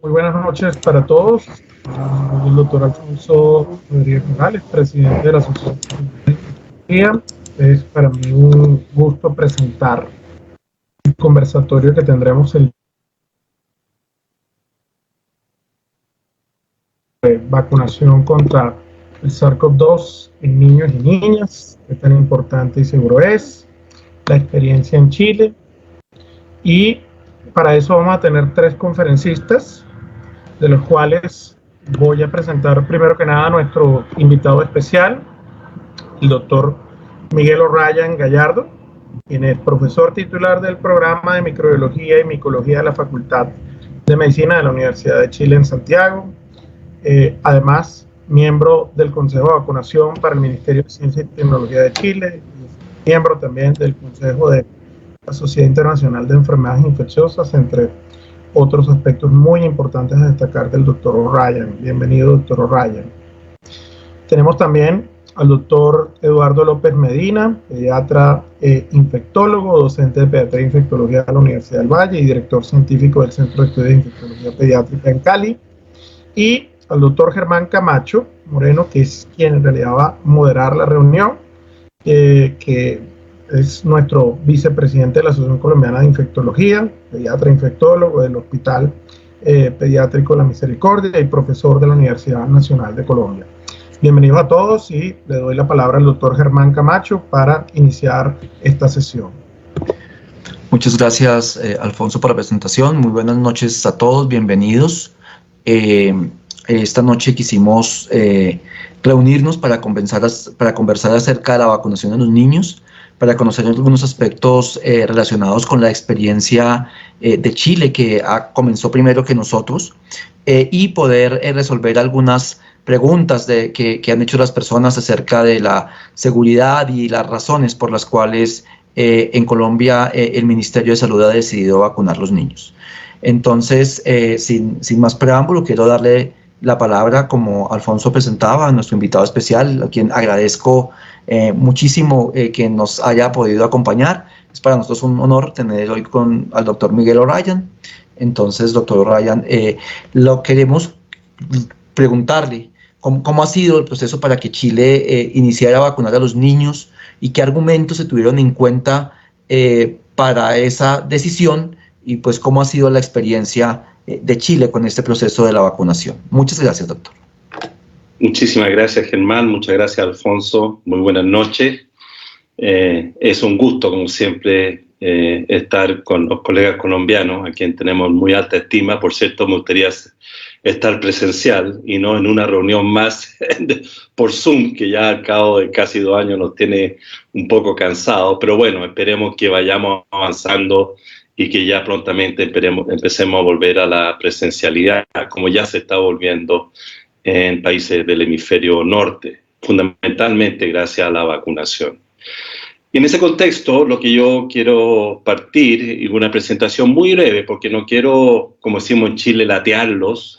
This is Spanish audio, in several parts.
Muy buenas noches para todos. Soy el doctor Alfonso Rodríguez Morales, presidente de la Asociación de Ingeniería. Es para mí un gusto presentar el conversatorio que tendremos el de vacunación contra el SARS-CoV-2 en niños y niñas, qué tan importante y seguro es, la experiencia en Chile. Y para eso vamos a tener 3 conferencistas, de los cuales voy a presentar primero que nada a nuestro invitado especial, el doctor Miguel O'Ryan Gallardo, quien es profesor titular del programa de microbiología y micología de la Facultad de Medicina de la Universidad de Chile en Santiago. Además, miembro del Consejo de Vacunación para el Ministerio de Ciencia y Tecnología de Chile, miembro también del Consejo de la Sociedad Internacional de Enfermedades Infecciosas, entre otros aspectos muy importantes a destacar del doctor O'Ryan. Bienvenido, doctor O'Ryan. Tenemos también al doctor Eduardo López Medina, pediatra infectólogo, docente de pediatría e infectología de la Universidad del Valle y director científico del Centro de Estudios de Infectología Pediátrica en Cali. Y al doctor Germán Camacho Moreno, que es quien en realidad va a moderar la reunión, que es nuestro vicepresidente de la Asociación Colombiana de Infectología, pediatra infectólogo del Hospital Pediátrico La Misericordia y profesor de la Universidad Nacional de Colombia. Bienvenidos a todos y le doy la palabra al doctor Germán Camacho para iniciar esta sesión. Muchas gracias, Alfonso, por la presentación. Muy buenas noches a todos, bienvenidos. Esta noche quisimos reunirnos para conversar acerca de la vacunación de los niños, para conocer algunos aspectos relacionados con la experiencia de Chile, que comenzó primero que nosotros, y poder resolver algunas preguntas que han hecho las personas acerca de la seguridad y las razones por las cuales en Colombia el Ministerio de Salud ha decidido vacunar a los niños. Entonces, sin más preámbulo, quiero darle la palabra, como Alfonso presentaba, a nuestro invitado especial, a quien agradezco muchísimo que nos haya podido acompañar. Es para nosotros un honor tener hoy al doctor Miguel O'Ryan. Entonces, doctor O'Ryan, lo queremos preguntarle, ¿cómo ha sido el proceso para que Chile iniciara a vacunar a los niños y qué argumentos se tuvieron en cuenta para esa decisión? Y pues cómo ha sido la experiencia de Chile con este proceso de la vacunación. Muchas gracias, doctor. Muchísimas gracias, Germán. Muchas gracias, Alfonso. Muy buenas noches. Es un gusto, como siempre, estar con los colegas colombianos, a quien tenemos muy alta estima. Por cierto, me gustaría estar presencial y no en una reunión más por Zoom, que ya al cabo de casi 2 años nos tiene un poco cansados. Pero bueno, esperemos que vayamos avanzando y que ya prontamente empecemos a volver a la presencialidad, como ya se está volviendo en países del hemisferio norte, fundamentalmente gracias a la vacunación. Y en ese contexto, lo que yo quiero partir, y una presentación muy breve, porque no quiero, como decimos en Chile, latearlos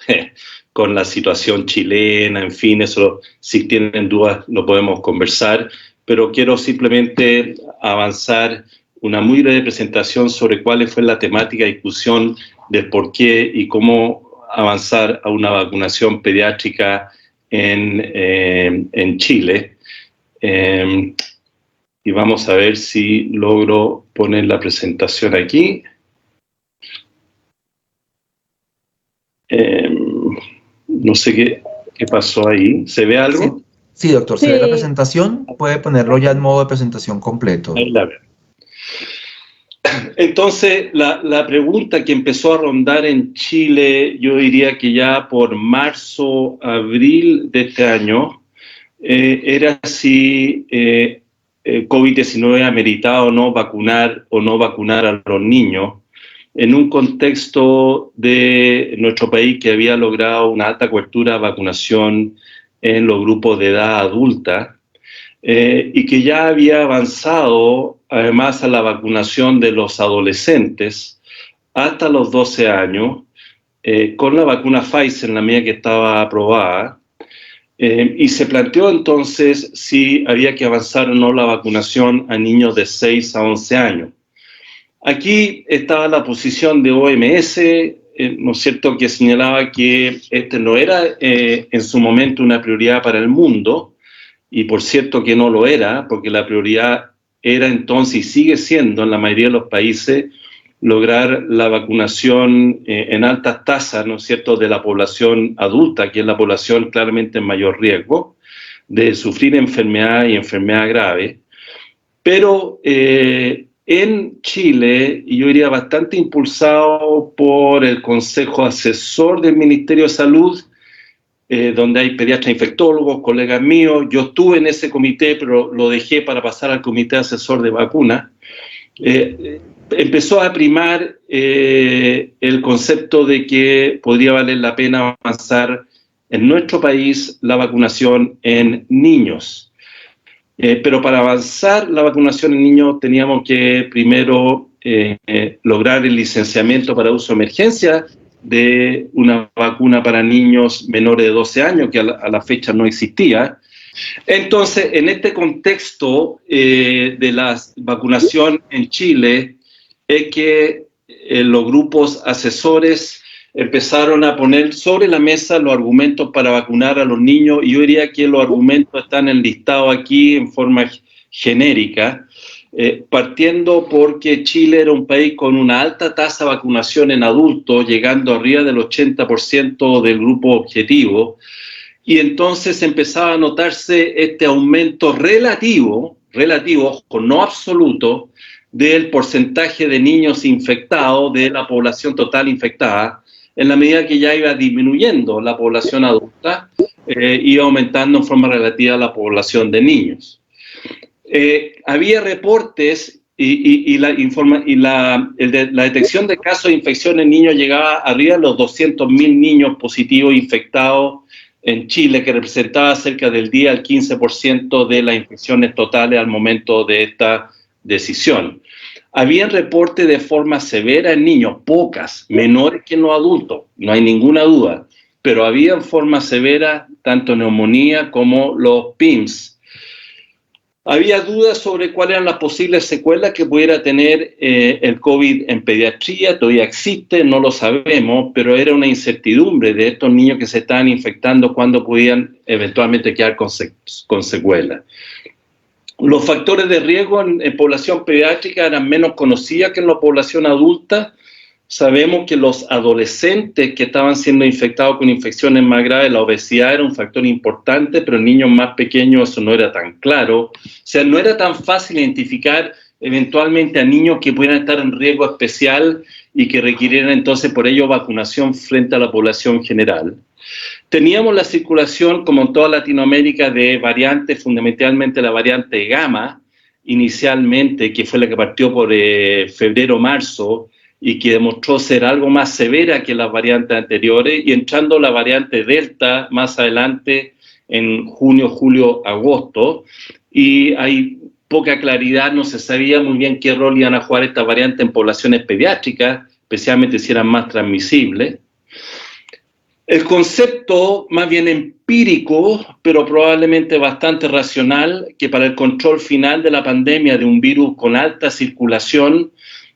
con la situación chilena, en fin, eso, si tienen dudas lo podemos conversar, pero quiero simplemente avanzar una muy breve presentación sobre cuál fue la temática de discusión del por qué y cómo avanzar a una vacunación pediátrica en Chile. Y vamos a ver si logro poner la presentación aquí. No sé qué pasó ahí. ¿Se ve algo? Sí, doctor, ¿se ve la presentación? Puede ponerlo ya en modo de presentación completo. Ahí la veo. Entonces, la pregunta que empezó a rondar en Chile, yo diría que ya por marzo, abril de este año, era si COVID-19 ameritaba o no vacunar a los niños, en un contexto de nuestro país que había logrado una alta cobertura de vacunación en los grupos de edad adulta, y que ya había avanzado además a la vacunación de los adolescentes hasta los 12 años, con la vacuna Pfizer en la medida que estaba aprobada, y se planteó entonces si había que avanzar o no la vacunación a niños de 6 a 11 años. Aquí estaba la posición de OMS, ¿no es cierto?, que señalaba que este no era en su momento una prioridad para el mundo, y por cierto que no lo era, porque la prioridad era entonces y sigue siendo en la mayoría de los países lograr la vacunación en altas tasas, ¿no es cierto?, de la población adulta, que es la población claramente en mayor riesgo de sufrir enfermedad y enfermedad grave. Pero en Chile, y yo diría bastante impulsado por el Consejo Asesor del Ministerio de Salud, donde hay pediatras infectólogos, colegas míos, yo estuve en ese comité, pero lo dejé para pasar al Comité Asesor de Vacunas, empezó a primar el concepto de que podría valer la pena avanzar en nuestro país la vacunación en niños. Pero para avanzar la vacunación en niños teníamos que primero lograr el licenciamiento para uso de emergencia de una vacuna para niños menores de 12 años, que a la fecha no existía. Entonces, en este contexto de la vacunación en Chile, es que los grupos asesores empezaron a poner sobre la mesa los argumentos para vacunar a los niños, y yo diría que los argumentos están enlistados aquí en forma genérica, partiendo porque Chile era un país con una alta tasa de vacunación en adultos, llegando arriba del 80% del grupo objetivo, y entonces empezaba a notarse este aumento relativo, ojo, no absoluto, del porcentaje de niños infectados de la población total infectada, en la medida que ya iba disminuyendo la población adulta, iba aumentando en forma relativa la población de niños. Había reportes y la detección de casos de infección en niños llegaba arriba de los 200.000 niños positivos infectados en Chile, que representaba cerca del 10 al 15% de las infecciones totales al momento de esta decisión. Había reportes de forma severa en niños, pocas, menores que en los adultos, no hay ninguna duda, pero había forma severa tanto neumonía como los PIMS. Había dudas sobre cuáles eran las posibles secuelas que pudiera tener el COVID en pediatría. Todavía existe, no lo sabemos, pero era una incertidumbre de estos niños que se estaban infectando, cuándo podían eventualmente quedar con secuelas. Los factores de riesgo en población pediátrica eran menos conocidos que en la población adulta. Sabemos que los adolescentes que estaban siendo infectados con infecciones más graves, la obesidad era un factor importante, pero en niños más pequeños eso no era tan claro. O sea, no era tan fácil identificar eventualmente a niños que pudieran estar en riesgo especial y que requirieran entonces por ello vacunación frente a la población general. Teníamos la circulación, como en toda Latinoamérica, de variantes, fundamentalmente la variante Gamma, inicialmente, que fue la que partió por febrero-marzo, y que demostró ser algo más severa que las variantes anteriores, y entrando la variante Delta más adelante en junio, julio, agosto, y hay poca claridad, no se sabía muy bien qué rol iban a jugar estas variantes en poblaciones pediátricas, especialmente si eran más transmisibles. El concepto más bien empírico, pero probablemente bastante racional, que para el control final de la pandemia de un virus con alta circulación,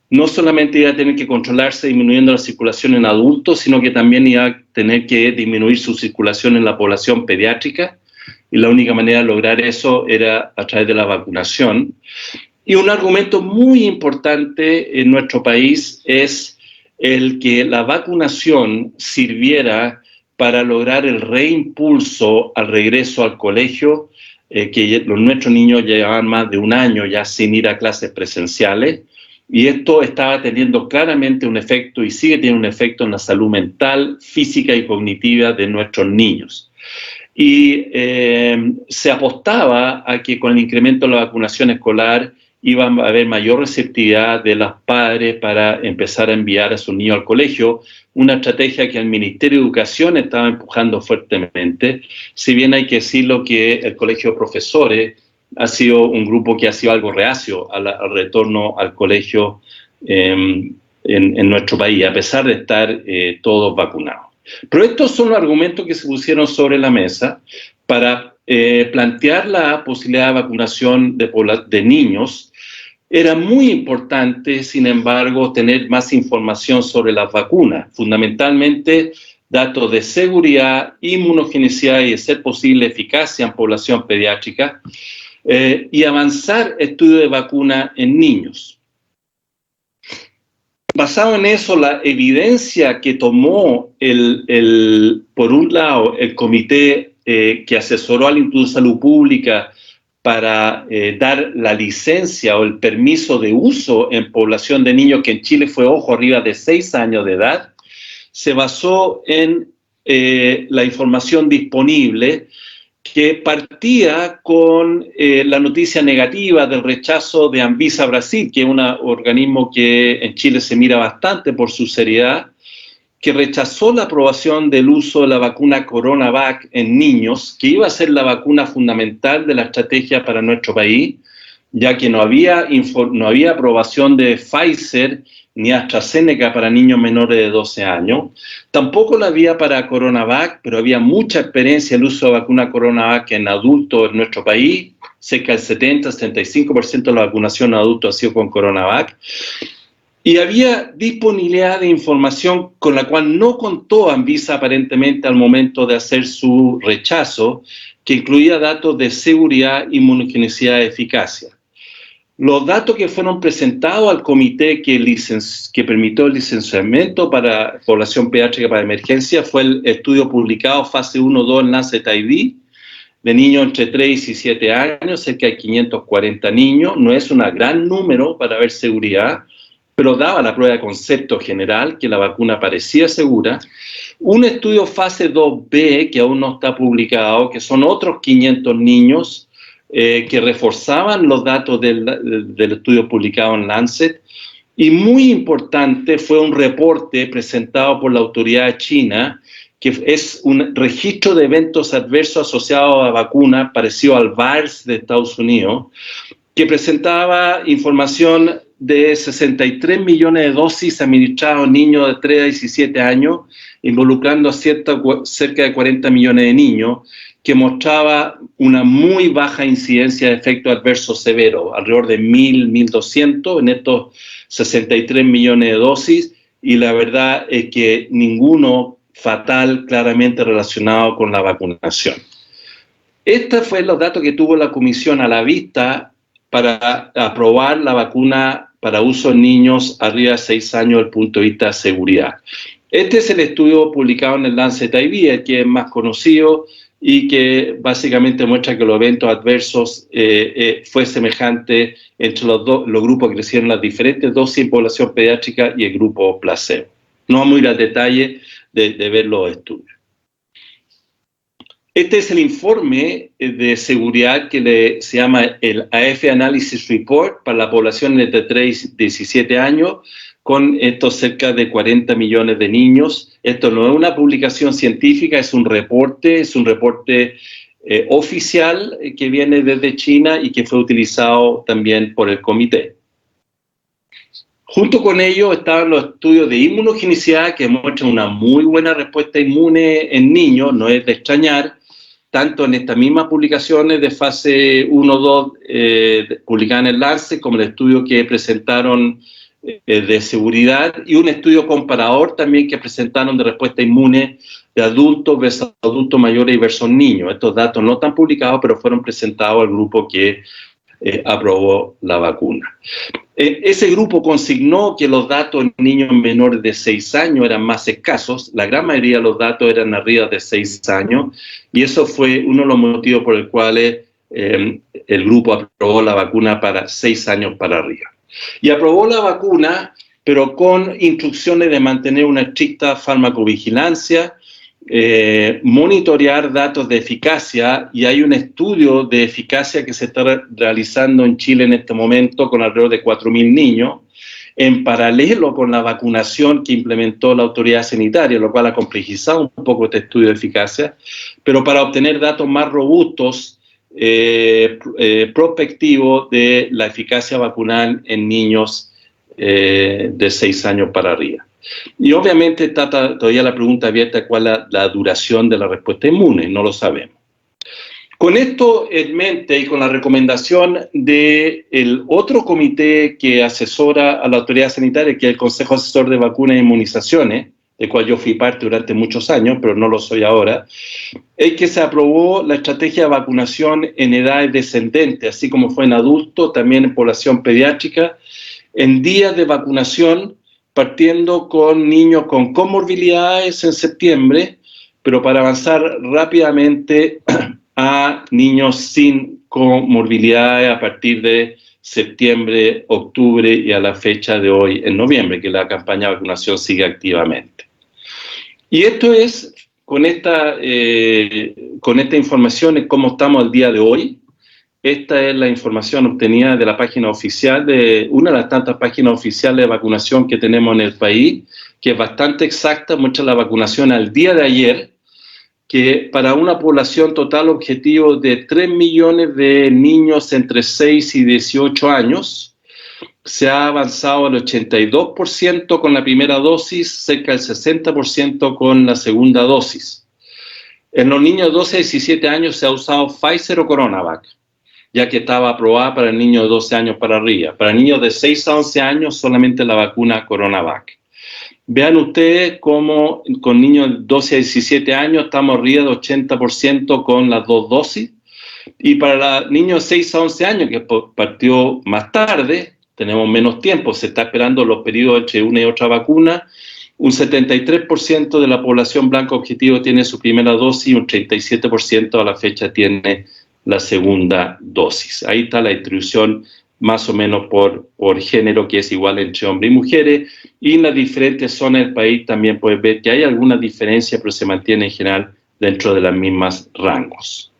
no solamente iba a tener que controlarse disminuyendo la circulación en adultos, sino que también iba a tener que disminuir su circulación en la población pediátrica, y la única manera de lograr eso era a través de la vacunación. Y un argumento muy importante en nuestro país es el que la vacunación sirviera para lograr el reimpulso al regreso al colegio, que nuestros niños llevaban más de un año ya sin ir a clases presenciales, y esto estaba teniendo claramente un efecto y sigue teniendo un efecto en la salud mental, física y cognitiva de nuestros niños. Y se apostaba a que con el incremento de la vacunación escolar iba a haber mayor receptividad de los padres para empezar a enviar a sus niños al colegio, una estrategia que el Ministerio de Educación estaba empujando fuertemente, si bien hay que decirlo que el Colegio de Profesores ha sido un grupo que ha sido algo reacio al retorno al colegio en nuestro país, a pesar de estar todos vacunados. Pero estos son los argumentos que se pusieron sobre la mesa para plantear la posibilidad de vacunación de niños, Era muy importante, sin embargo, tener más información sobre las vacunas, fundamentalmente datos de seguridad, inmunogenicidad y, de ser posible, eficacia en población pediátrica, y avanzar estudios de vacuna en niños. Basado en eso, la evidencia que tomó, por un lado, el comité que asesoró al Instituto de Salud Pública para dar la licencia o el permiso de uso en población de niños, que en Chile fue, ojo, arriba de 6 años de edad, se basó en la información disponible, que partía con la noticia negativa del rechazo de Anvisa Brasil, que es un organismo que en Chile se mira bastante por su seriedad, que rechazó la aprobación del uso de la vacuna CoronaVac en niños, que iba a ser la vacuna fundamental de la estrategia para nuestro país, ya que no había aprobación de Pfizer ni AstraZeneca para niños menores de 12 años. Tampoco la había para CoronaVac, pero había mucha experiencia en el uso de vacuna CoronaVac en adultos en nuestro país. Cerca del 70-75% de la vacunación en adultos ha sido con CoronaVac. Y había disponibilidad de información con la cual no contó Anvisa aparentemente al momento de hacer su rechazo, que incluía datos de seguridad, inmunogenicidad y eficacia. Los datos que fueron presentados al comité que permitió el licenciamiento para población pediátrica para emergencia fue el estudio publicado fase 1-2 en Lancet ID, de niños entre 3 y 17 años, cerca de 540 niños. No es un gran número para ver seguridad, pero daba la prueba de concepto general que la vacuna parecía segura. Un estudio fase 2B, que aún no está publicado, que son otros 500 niños, que reforzaban los datos del estudio publicado en Lancet. Y muy importante fue un reporte presentado por la autoridad china, que es un registro de eventos adversos asociados a vacuna, parecido al VAERS de Estados Unidos, que presentaba información de 63 millones de dosis administradas a niños de 3 a 17 años, involucrando a cerca de 40 millones de niños, que mostraba una muy baja incidencia de efectos adversos severos, alrededor de 1.200 en estos 63 millones de dosis, y la verdad es que ninguno fatal claramente relacionado con la vacunación. Estos fueron los datos que tuvo la Comisión a la vista para aprobar la vacuna para uso en niños arriba de 6 años desde el punto de vista de seguridad. Este es el estudio publicado en el Lancet ID, el que es más conocido, y que básicamente muestra que los eventos adversos fue semejante entre los grupos que recibieron las diferentes dosis en población pediátrica y el grupo placebo. No vamos a ir al detalle de ver los estudios. Este es el informe de seguridad que se llama el AF Analysis Report para la población entre 3 y 17 años, con estos cerca de 40 millones de niños. Esto no es una publicación científica, es un reporte oficial que viene desde China y que fue utilizado también por el comité. Junto con ello estaban los estudios de inmunogenicidad, que muestran una muy buena respuesta inmune en niños, no es de extrañar, tanto en estas mismas publicaciones de fase 1-2 publicadas en el Lancet, como el estudio que presentaron de seguridad, y un estudio comparador también que presentaron de respuesta inmune de adultos versus adultos mayores y versus niños. Estos datos no están publicados, pero fueron presentados al grupo que aprobó la vacuna. Ese grupo consignó que los datos en niños menores de 6 años eran más escasos. La gran mayoría de los datos eran arriba de 6 años, y eso fue uno de los motivos por el cual el grupo aprobó la vacuna para 6 años para arriba. Y aprobó la vacuna, pero con instrucciones de mantener una estricta farmacovigilancia, monitorear datos de eficacia, y hay un estudio de eficacia que se está realizando en Chile en este momento con alrededor de 4.000 niños, en paralelo con la vacunación que implementó la autoridad sanitaria, lo cual ha complejizado un poco este estudio de eficacia, pero para obtener datos más robustos, prospectivo de la eficacia vacunal en niños de 6 años para arriba. Y obviamente está todavía la pregunta abierta: ¿cuál es la duración de la respuesta inmune? No lo sabemos. Con esto en mente y con la recomendación del otro comité que asesora a la autoridad sanitaria, que es el Consejo Asesor de Vacunas e Inmunizaciones, del cual yo fui parte durante muchos años, pero no lo soy ahora, es que se aprobó la estrategia de vacunación en edades descendentes, así como fue en adultos, también en población pediátrica, en días de vacunación, partiendo con niños con comorbilidades en septiembre, pero para avanzar rápidamente a niños sin comorbilidades a partir de septiembre, octubre y a la fecha de hoy, en noviembre, que la campaña de vacunación sigue activamente. Y esto es, con esta información, es cómo estamos al día de hoy. Esta es la información obtenida de la página oficial, de una de las tantas páginas oficiales de vacunación que tenemos en el país, que es bastante exacta, muestra la vacunación al día de ayer, que para una población total objetivo de 3 millones de niños entre 6 y 18 años, se ha avanzado al 82% con la primera dosis, cerca del 60% con la segunda dosis. En los niños de 12 a 17 años se ha usado Pfizer o CoronaVac, ya que estaba aprobada para niños de 12 años para arriba. Para niños de 6 a 11 años solamente la vacuna CoronaVac. Vean ustedes cómo con niños de 12 a 17 años estamos arriba de 80% con las 2 dosis. Y para niños de 6 a 11 años, que partió más tarde, tenemos menos tiempo, se está esperando los periodos entre una y otra vacuna. Un 73% de la población blanca objetivo tiene su primera dosis y un 37% a la fecha tiene la segunda dosis. Ahí está la distribución más o menos por género, que es igual entre hombres y mujeres, y en las diferentes zonas del país también puedes ver que hay alguna diferencia, pero se mantiene en general dentro de los mismos rangos.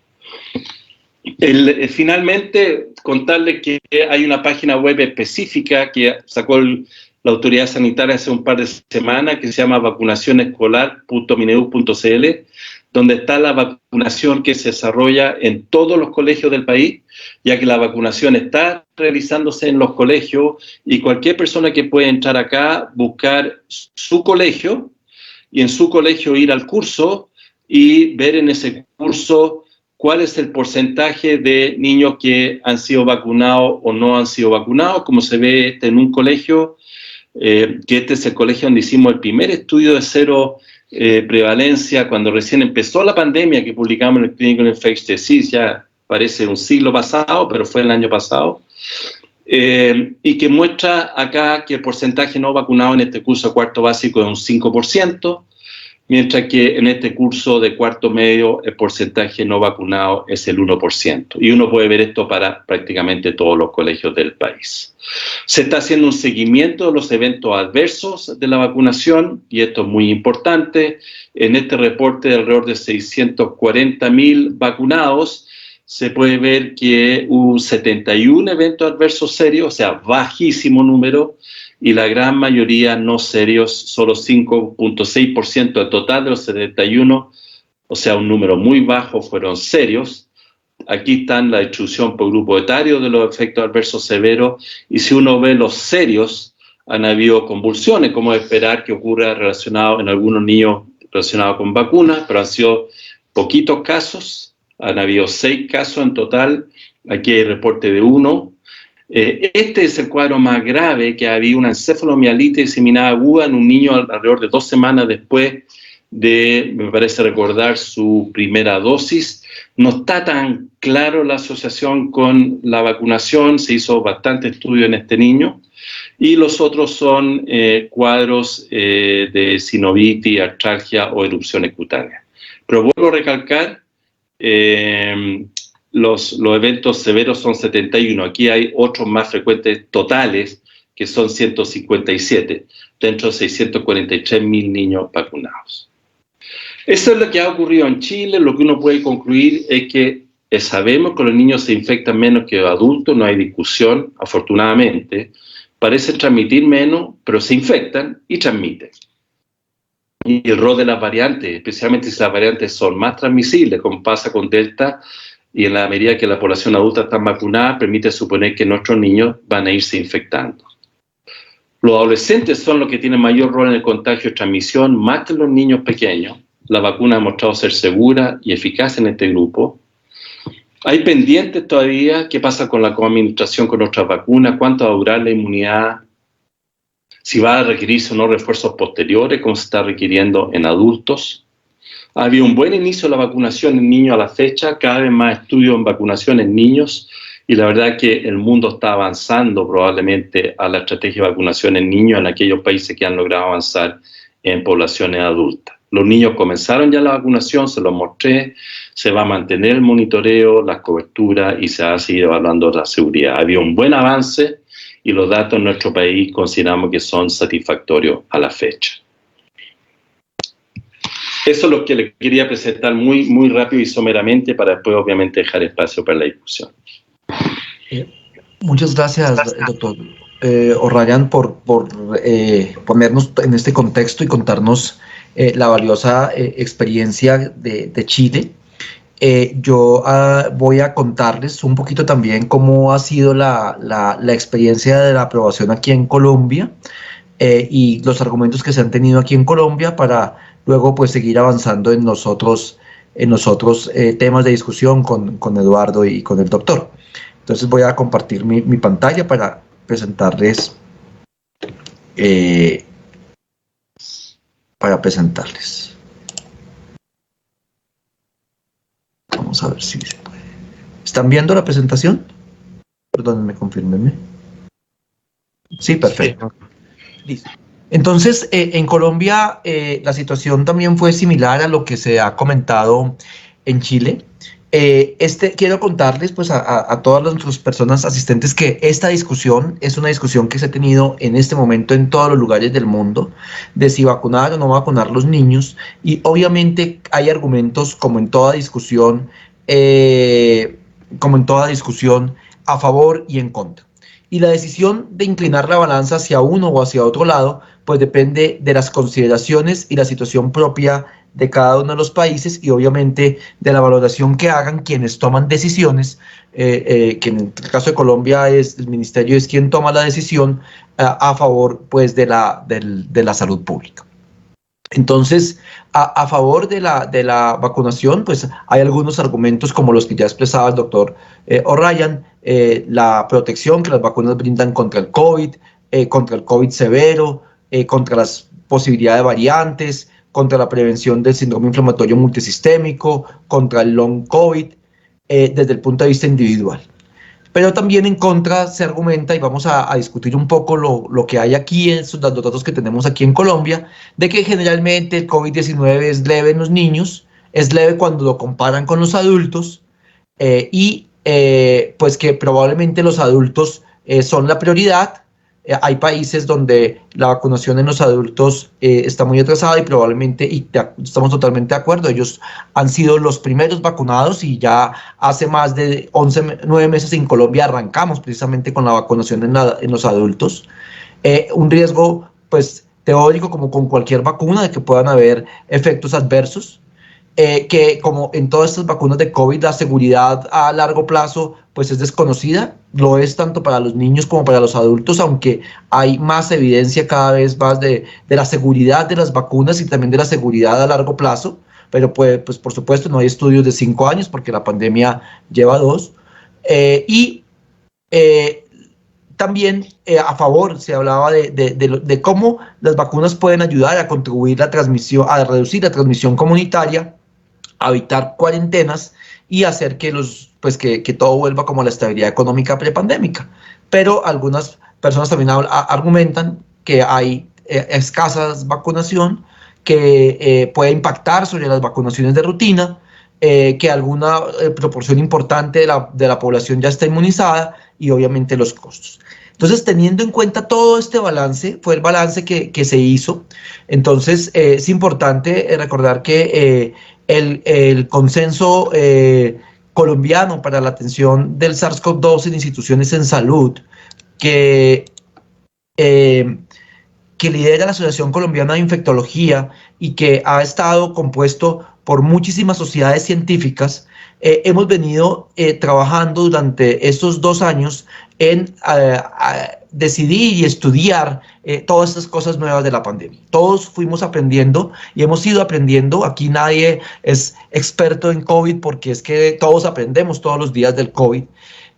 Finalmente, contarles que hay una página web específica que sacó la autoridad sanitaria hace un par de semanas, que se llama vacunacionescolar.minedu.cl, donde está la vacunación que se desarrolla en todos los colegios del país, ya que la vacunación está realizándose en los colegios y cualquier persona que puede entrar acá, buscar su colegio y en su colegio ir al curso y ver en ese curso cuál es el porcentaje de niños que han sido vacunados o no han sido vacunados, como se ve en un colegio, que este es el colegio donde hicimos el primer estudio de cero prevalencia cuando recién empezó la pandemia, que publicamos en el Clinical Infectious Disease, ya parece un siglo pasado, pero fue el año pasado, y que muestra acá que el porcentaje no vacunado en este curso de cuarto básico es un 5%, mientras que en este curso de cuarto medio el porcentaje no vacunado es el 1%. Y uno puede ver esto para prácticamente todos los colegios del país. Se está haciendo un seguimiento de los eventos adversos de la vacunación, y esto es muy importante. En este reporte de alrededor de 640.000 vacunados, se puede ver que hubo 71 eventos adversos serios, o sea, bajísimo número, y la gran mayoría no serios, solo 5.6% del total de los 71, o sea, un número muy bajo, fueron serios. Aquí están la distribución por grupo etario de los efectos adversos severos, y si uno ve los serios, han habido convulsiones, como es esperar que ocurra relacionado en algunos niños relacionados con vacunas, pero han sido poquitos casos, han habido 6 casos en total, aquí hay reporte de 1. Este es el cuadro más grave, que había una encefalomielitis diseminada aguda en un niño alrededor de 2 semanas después de, me parece recordar, su primera dosis. No está tan claro la asociación con la vacunación, se hizo bastante estudio en este niño, y los otros son cuadros de sinovitis, artralgia o erupciones cutáneas. Pero vuelvo a recalcar, los eventos severos son 71. Aquí hay otros más frecuentes totales, que son 157, dentro de 643.000 niños vacunados. Eso es lo que ha ocurrido en Chile. Lo que uno puede concluir es que sabemos que los niños se infectan menos que los adultos, no hay discusión, afortunadamente. Parecen transmitir menos, pero se infectan y transmiten. Y el rol de las variantes, especialmente si las variantes son más transmisibles, como pasa con Delta, y en la medida que la población adulta está vacunada, permite suponer que nuestros niños van a irse infectando. Los adolescentes son los que tienen mayor rol en el contagio y transmisión, más que los niños pequeños. La vacuna ha mostrado ser segura y eficaz en este grupo. Hay pendientes todavía. ¿Qué pasa con la coadministración con nuestras vacunas? ¿Cuánto va a durar la inmunidad? Si va a requerirse o no refuerzos posteriores, como se está requiriendo en adultos. Ha habido un buen inicio de la vacunación en niños a la fecha, cada vez más estudios en vacunación en niños, y la verdad es que el mundo está avanzando probablemente a la estrategia de vacunación en niños en aquellos países que han logrado avanzar en poblaciones adultas. Los niños comenzaron ya la vacunación, se los mostré, se va a mantener el monitoreo, las coberturas y se va a seguir evaluando la seguridad. Ha habido un buen avance y los datos en nuestro país consideramos que son satisfactorios a la fecha. Eso es lo que le quería presentar muy rápido y someramente para después obviamente dejar espacio para la discusión. Muchas gracias, doctor O'Ryan, por ponernos en este contexto y contarnos la valiosa experiencia de Chile. Yo voy a contarles un poquito también cómo ha sido la experiencia de la aprobación aquí en Colombia y los argumentos que se han tenido aquí en Colombia para luego pues seguir avanzando en los otros temas de discusión con Eduardo y con el doctor. Entonces voy a compartir mi pantalla para presentarles. Vamos a ver si se puede. ¿Están viendo la presentación? Perdónenme, confírmenme. Sí, perfecto. Listo. Entonces, en Colombia la situación también fue similar a lo que se ha comentado en Chile. Quiero contarles pues a todas las personas asistentes que esta discusión es una discusión que se ha tenido en este momento en todos los lugares del mundo de si vacunar o no vacunar los niños, y obviamente hay argumentos como en toda discusión a favor y en contra, y la decisión de inclinar la balanza hacia uno o hacia otro lado pues depende de las consideraciones y la situación propia de cada uno de los países y obviamente de la valoración que hagan quienes toman decisiones, que en el caso de Colombia el ministerio es quien toma la decisión a favor pues de la salud pública. Entonces, a favor de la vacunación, pues hay algunos argumentos como los que ya expresaba el doctor O'Ryan, la protección que las vacunas brindan contra el COVID severo, contra las posibilidades de variantes, contra la prevención del síndrome inflamatorio multisistémico, contra el long COVID, desde el punto de vista individual. Pero también en contra se argumenta, y vamos a discutir un poco lo que hay aquí, los datos que tenemos aquí en Colombia, de que generalmente el COVID-19 es leve en los niños, es leve cuando lo comparan con los adultos, pues que probablemente los adultos son la prioridad. Hay países donde la vacunación en los adultos está muy atrasada y probablemente, y estamos totalmente de acuerdo, ellos han sido los primeros vacunados y ya hace más de 9 meses en Colombia arrancamos precisamente con la vacunación en los adultos. Un riesgo pues teórico como con cualquier vacuna de que puedan haber efectos adversos. Que como en todas estas vacunas de COVID, la seguridad a largo plazo pues es desconocida, lo es tanto para los niños como para los adultos, aunque hay más evidencia cada vez más de la seguridad de las vacunas y también de la seguridad a largo plazo, pero pues por supuesto no hay estudios de 5 años porque la pandemia lleva 2, también a favor se hablaba de cómo las vacunas pueden ayudar a contribuir a reducir la transmisión comunitaria, a evitar cuarentenas y hacer que todo vuelva como a la estabilidad económica prepandémica. Pero algunas personas también argumentan que hay escasa vacunación, que puede impactar sobre las vacunaciones de rutina, que alguna proporción importante de la población ya está inmunizada y obviamente los costos. Entonces, teniendo en cuenta todo este balance, fue el balance que se hizo. Entonces, es importante recordar que el consenso colombiano para la atención del SARS-CoV-2 en instituciones en salud, que lidera la Asociación Colombiana de Infectología y que ha estado compuesto por muchísimas sociedades científicas, hemos venido trabajando durante estos 2 años en decidir y estudiar todas estas cosas nuevas de la pandemia. Todos fuimos aprendiendo y hemos ido aprendiendo. Aquí nadie es experto en COVID porque es que todos aprendemos todos los días del COVID.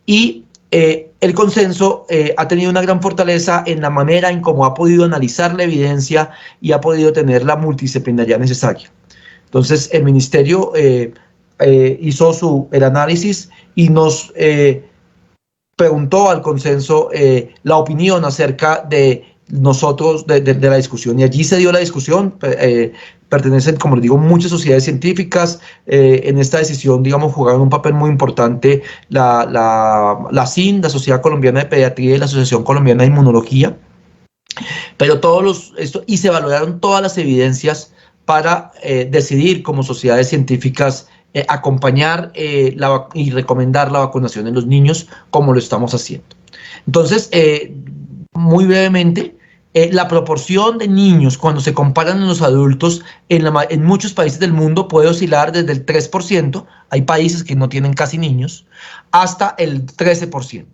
Y el consenso ha tenido una gran fortaleza en la manera en cómo ha podido analizar la evidencia y ha podido tener la multidisciplinaridad necesaria. Entonces, el ministerio hizo el análisis y nos preguntó al consenso la opinión acerca de nosotros, de la discusión, y allí se dio la discusión. Pertenecen, como les digo, muchas sociedades científicas. En esta decisión, digamos, jugaron un papel muy importante la SIN, la Sociedad Colombiana de Pediatría, y la Asociación Colombiana de Inmunología, pero y se valoraron todas las evidencias para decidir como sociedades científicas acompañar y recomendar la vacunación en los niños, como lo estamos haciendo. Entonces, muy brevemente, la proporción de niños cuando se comparan en los adultos en muchos países del mundo puede oscilar desde el 3%, hay países que no tienen casi niños, hasta el 13%.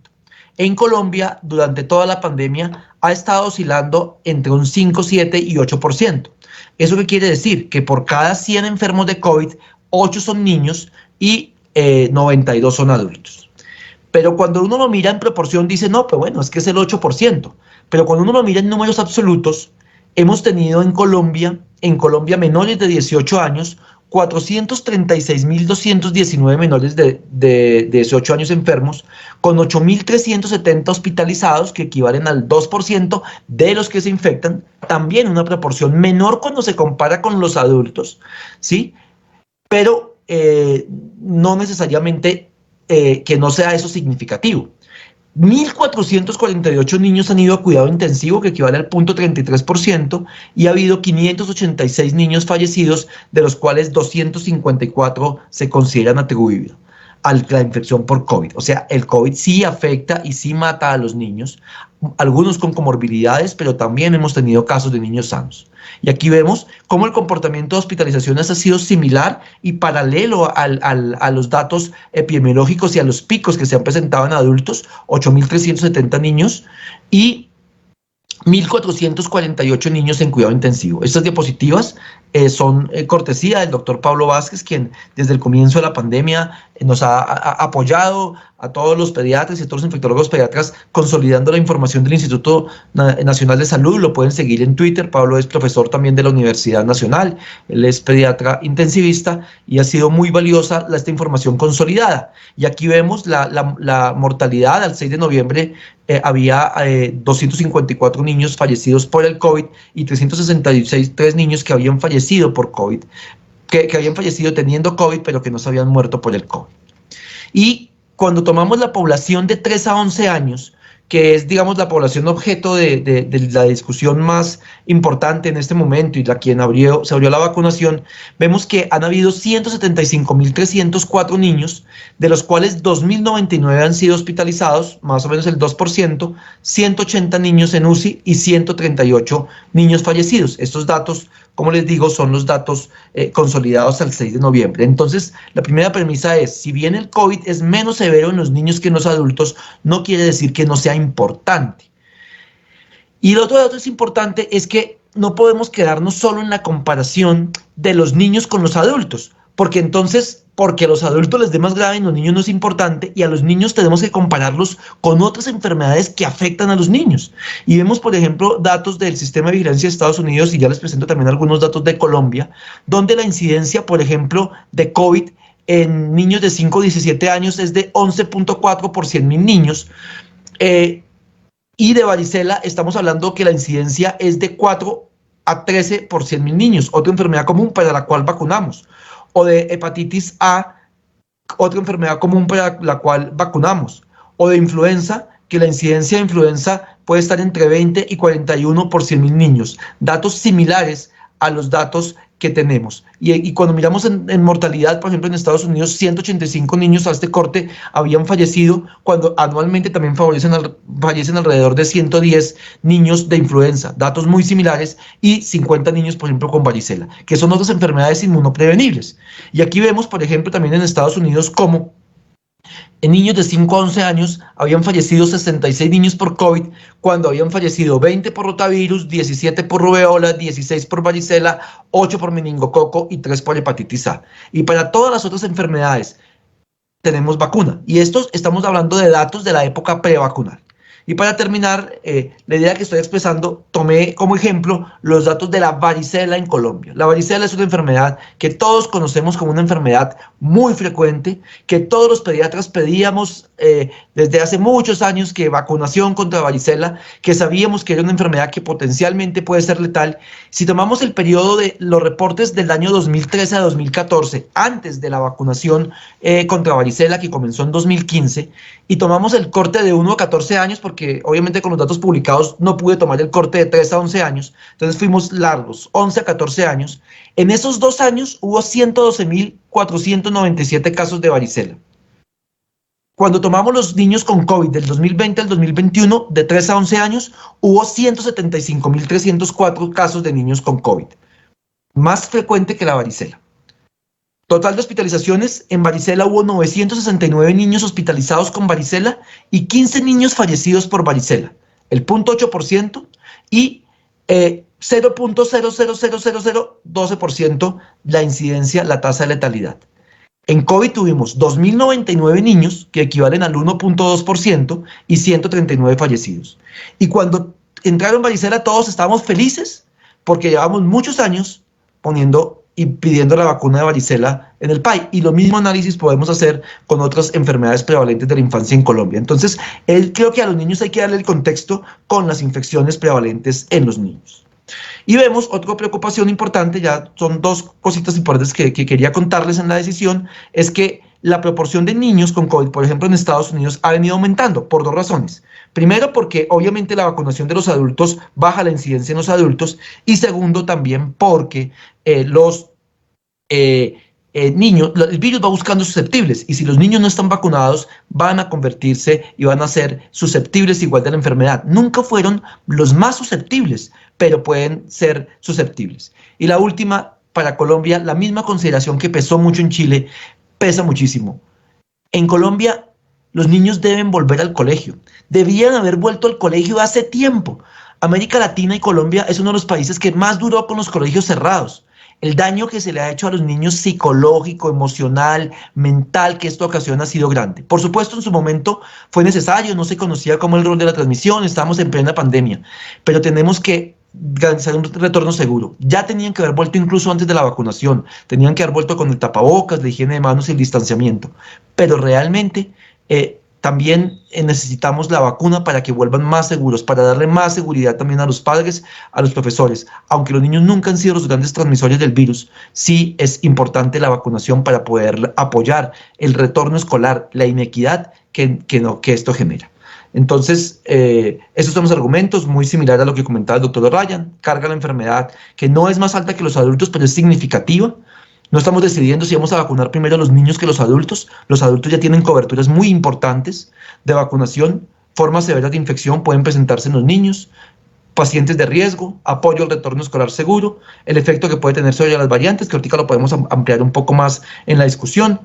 En Colombia, durante toda la pandemia, ha estado oscilando entre un 5, 7 y 8%. ¿Eso qué quiere decir? Que por cada 100 enfermos de COVID, 8 son niños y 92 son adultos. Pero cuando uno lo mira en proporción, dice, no, pues bueno, es que es el 8%. Pero cuando uno lo mira en números absolutos, hemos tenido en Colombia menores de 18 años, 436.219 menores de 18 años enfermos, con 8.370 hospitalizados, que equivalen al 2% de los que se infectan, también una proporción menor cuando se compara con los adultos, ¿sí? Pero no necesariamente que no sea eso significativo. 1.448 niños han ido a cuidado intensivo, que equivale al 0.33%, y ha habido 586 niños fallecidos, de los cuales 254 se consideran atribuibles a la infección por COVID. O sea, el COVID sí afecta y sí mata a los niños, algunos con comorbilidades, pero también hemos tenido casos de niños sanos. Y aquí vemos cómo el comportamiento de hospitalizaciones ha sido similar y paralelo a los datos epidemiológicos y a los picos que se han presentado en adultos, 8.370 niños y 1.448 niños en cuidado intensivo. Estas diapositivas son cortesía del doctor Pablo Vázquez, quien desde el comienzo de la pandemia nos ha apoyado a todos los pediatras y a todos los infectólogos pediatras, consolidando la información del Instituto Nacional de Salud. Lo pueden seguir en Twitter. Pablo es profesor también de la Universidad Nacional, él es pediatra intensivista y ha sido muy valiosa esta información consolidada. Y aquí vemos la mortalidad. Al 6 de noviembre había 254 niños fallecidos por el COVID y 363 niños que habían fallecido por COVID, que habían fallecido teniendo COVID, pero que no se habían muerto por el COVID. Y cuando tomamos la población de 3 a 11 años, que es, digamos, la población objeto de la discusión más importante en este momento y la quien se abrió la vacunación, vemos que han habido 175.304 niños, de los cuales 2.099 han sido hospitalizados, más o menos el 2%, 180 niños en UCI y 138 niños fallecidos. Estos datos, como les digo, son los datos consolidados al 6 de noviembre. Entonces, la primera premisa es, si bien el COVID es menos severo en los niños que en los adultos, no quiere decir que no sea importante. Y el otro dato es importante, es que no podemos quedarnos solo en la comparación de los niños con los adultos, porque entonces, porque a los adultos les dé más grave, en los niños no es importante, y a los niños tenemos que compararlos con otras enfermedades que afectan a los niños. Y vemos, por ejemplo, datos del Sistema de Vigilancia de Estados Unidos, y ya les presento también algunos datos de Colombia, donde la incidencia, por ejemplo, de COVID en niños de 5 a 17 años es de 11.4 por 100.000 niños, y de varicela estamos hablando que la incidencia es de 4 a 13 por 100.000 niños, otra enfermedad común para la cual vacunamos, o de hepatitis A, otra enfermedad común para la cual vacunamos, o de influenza, que la incidencia de influenza puede estar entre 20 y 41 por 100.000 niños, datos similares a los datos que tenemos. Y cuando miramos en mortalidad, por ejemplo, en Estados Unidos, 185 niños a este corte habían fallecido, cuando anualmente también fallecen alrededor de 110 niños de influenza, datos muy similares, y 50 niños, por ejemplo, con varicela, que son otras enfermedades inmunoprevenibles. Y aquí vemos, por ejemplo, también en Estados Unidos cómo En niños de 5 a 11 años habían fallecido 66 niños por COVID, cuando habían fallecido 20 por rotavirus, 17 por rubeola, 16 por varicela, 8 por meningococo y 3 por hepatitis A. Y para todas las otras enfermedades tenemos vacuna. Y estos estamos hablando de datos de la época prevacunal. Y para terminar, la idea que estoy expresando, tomé como ejemplo los datos de la varicela en Colombia. La varicela es una enfermedad que todos conocemos como una enfermedad muy frecuente, que todos los pediatras pedíamos desde hace muchos años que vacunación contra varicela, que sabíamos que era una enfermedad que potencialmente puede ser letal. Si tomamos el periodo de los reportes del año 2013 a 2014, antes de la vacunación contra varicela que comenzó en 2015, y tomamos el corte de 1 a 14 años, porque obviamente con los datos publicados no pude tomar el corte de 3 a 11 años, entonces fuimos largos, 11 a 14 años. En esos 2 años hubo 112.497 casos de varicela. Cuando tomamos los niños con COVID del 2020 al 2021, de 3 a 11 años, hubo 175.304 casos de niños con COVID, más frecuente que la varicela. Total de hospitalizaciones, en varicela hubo 969 niños hospitalizados con varicela y 15 niños fallecidos por varicela, el 0.8%, y 0.000012% la incidencia, la tasa de letalidad. En COVID tuvimos 2.099 niños, que equivalen al 1.2%, y 139 fallecidos. Y cuando entraron varicela todos estábamos felices porque llevamos muchos años poniendo y pidiendo la vacuna de varicela en el país. Y lo mismo análisis podemos hacer con otras enfermedades prevalentes de la infancia en Colombia. Entonces, creo que a los niños hay que darle el contexto con las infecciones prevalentes en los niños. Y vemos otra preocupación importante, ya son 2 cositas importantes que quería contarles en la decisión, es que la proporción de niños con COVID, por ejemplo, en Estados Unidos, ha venido aumentando por 2 razones. Primero, porque obviamente la vacunación de los adultos baja la incidencia en los adultos, y segundo, también porque los niños, el virus va buscando susceptibles, y si los niños no están vacunados, van a convertirse y van a ser susceptibles igual de la enfermedad. Nunca fueron los más susceptibles, pero pueden ser susceptibles. Y la última, para Colombia, la misma consideración que pesó mucho en Chile, pesa muchísimo. En Colombia, los niños deben volver al colegio. Debían haber vuelto al colegio hace tiempo. América Latina y Colombia es uno de los países que más duró con los colegios cerrados. El daño que se le ha hecho a los niños psicológico, emocional, mental, que esto ocasiona ha sido grande. Por supuesto, en su momento fue necesario, no se conocía cómo el rol de la transmisión, estábamos en plena pandemia, pero tenemos que garantizar un retorno seguro. Ya tenían que haber vuelto incluso antes de la vacunación, tenían que haber vuelto con el tapabocas, la higiene de manos y el distanciamiento, pero realmente también necesitamos la vacuna para que vuelvan más seguros, para darle más seguridad también a los padres, a los profesores. Aunque los niños nunca han sido los grandes transmisores del virus, sí es importante la vacunación para poder apoyar el retorno escolar, la inequidad que esto genera. Entonces, esos son los argumentos, muy similar a lo que comentaba el doctor Ryan. Carga la enfermedad, que no es más alta que los adultos, pero es significativa. No estamos decidiendo si vamos a vacunar primero a los niños que los adultos. Los adultos ya tienen coberturas muy importantes de vacunación. Formas severas de infección pueden presentarse en los niños. Pacientes de riesgo, apoyo al retorno escolar seguro, el efecto que puede tener sobre las variantes, que ahorita lo podemos ampliar un poco más en la discusión.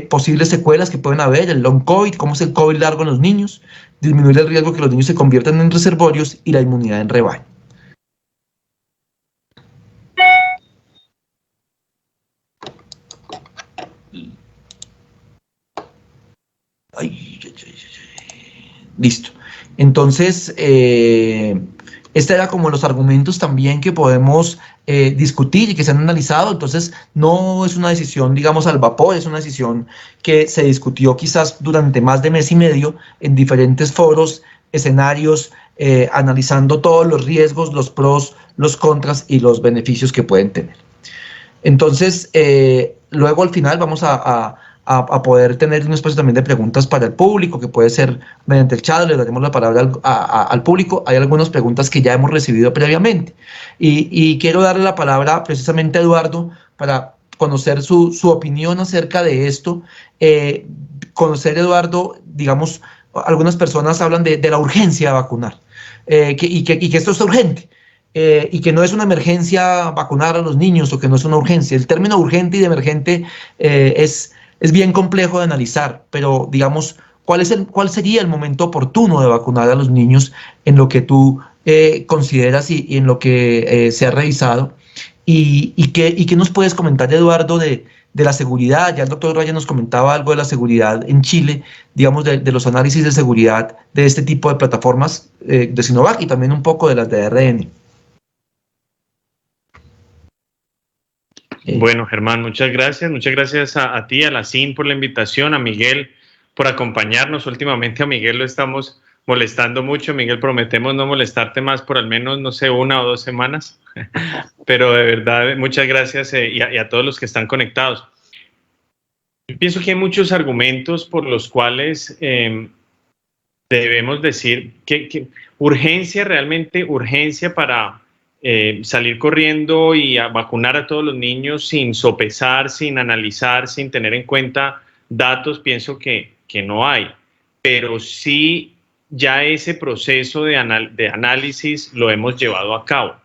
Posibles secuelas que pueden haber, el long COVID, cómo es el COVID largo en los niños, disminuir el riesgo que los niños se conviertan en reservorios y la inmunidad en rebaño. Listo. Entonces, este era como los argumentos también que podemos discutir y que se han analizado. Entonces, no es una decisión, digamos, al vapor, es una decisión que se discutió quizás durante más de mes y medio en diferentes foros, escenarios, analizando todos los riesgos, los pros, los contras y los beneficios que pueden tener. Entonces, luego al final vamos a poder tener un espacio también de preguntas para el público, que puede ser mediante el chat, le daremos la palabra al público. Hay algunas preguntas que ya hemos recibido previamente. Y quiero darle la palabra precisamente a Eduardo para conocer su opinión acerca de esto. Conocer, Eduardo, digamos, algunas personas hablan de la urgencia de vacunar, y que esto es urgente. Y que no es una emergencia vacunar a los niños, o que no es una urgencia. El término urgente y de emergente es es bien complejo de analizar, pero digamos, ¿cuál sería el momento oportuno de vacunar a los niños en lo que tú consideras y en lo que se ha revisado? ¿Y qué nos puedes comentar, Eduardo, de la seguridad? Ya el doctor Raya nos comentaba algo de la seguridad en Chile, digamos, de los análisis de seguridad de este tipo de plataformas de Sinovac y también un poco de las de ARN. Bueno, Germán, muchas gracias. Muchas gracias a ti, a la CIN por la invitación, a Miguel por acompañarnos. Últimamente a Miguel lo estamos molestando mucho. Miguel, prometemos no molestarte más por al menos, no sé, 1 o 2 semanas. Pero de verdad, muchas gracias y a todos los que están conectados. Yo pienso que hay muchos argumentos por los cuales debemos decir que urgencia, realmente urgencia para salir corriendo y a vacunar a todos los niños sin sopesar, sin analizar, sin tener en cuenta datos, pienso que no hay. Pero sí, ya ese proceso de análisis lo hemos llevado a cabo.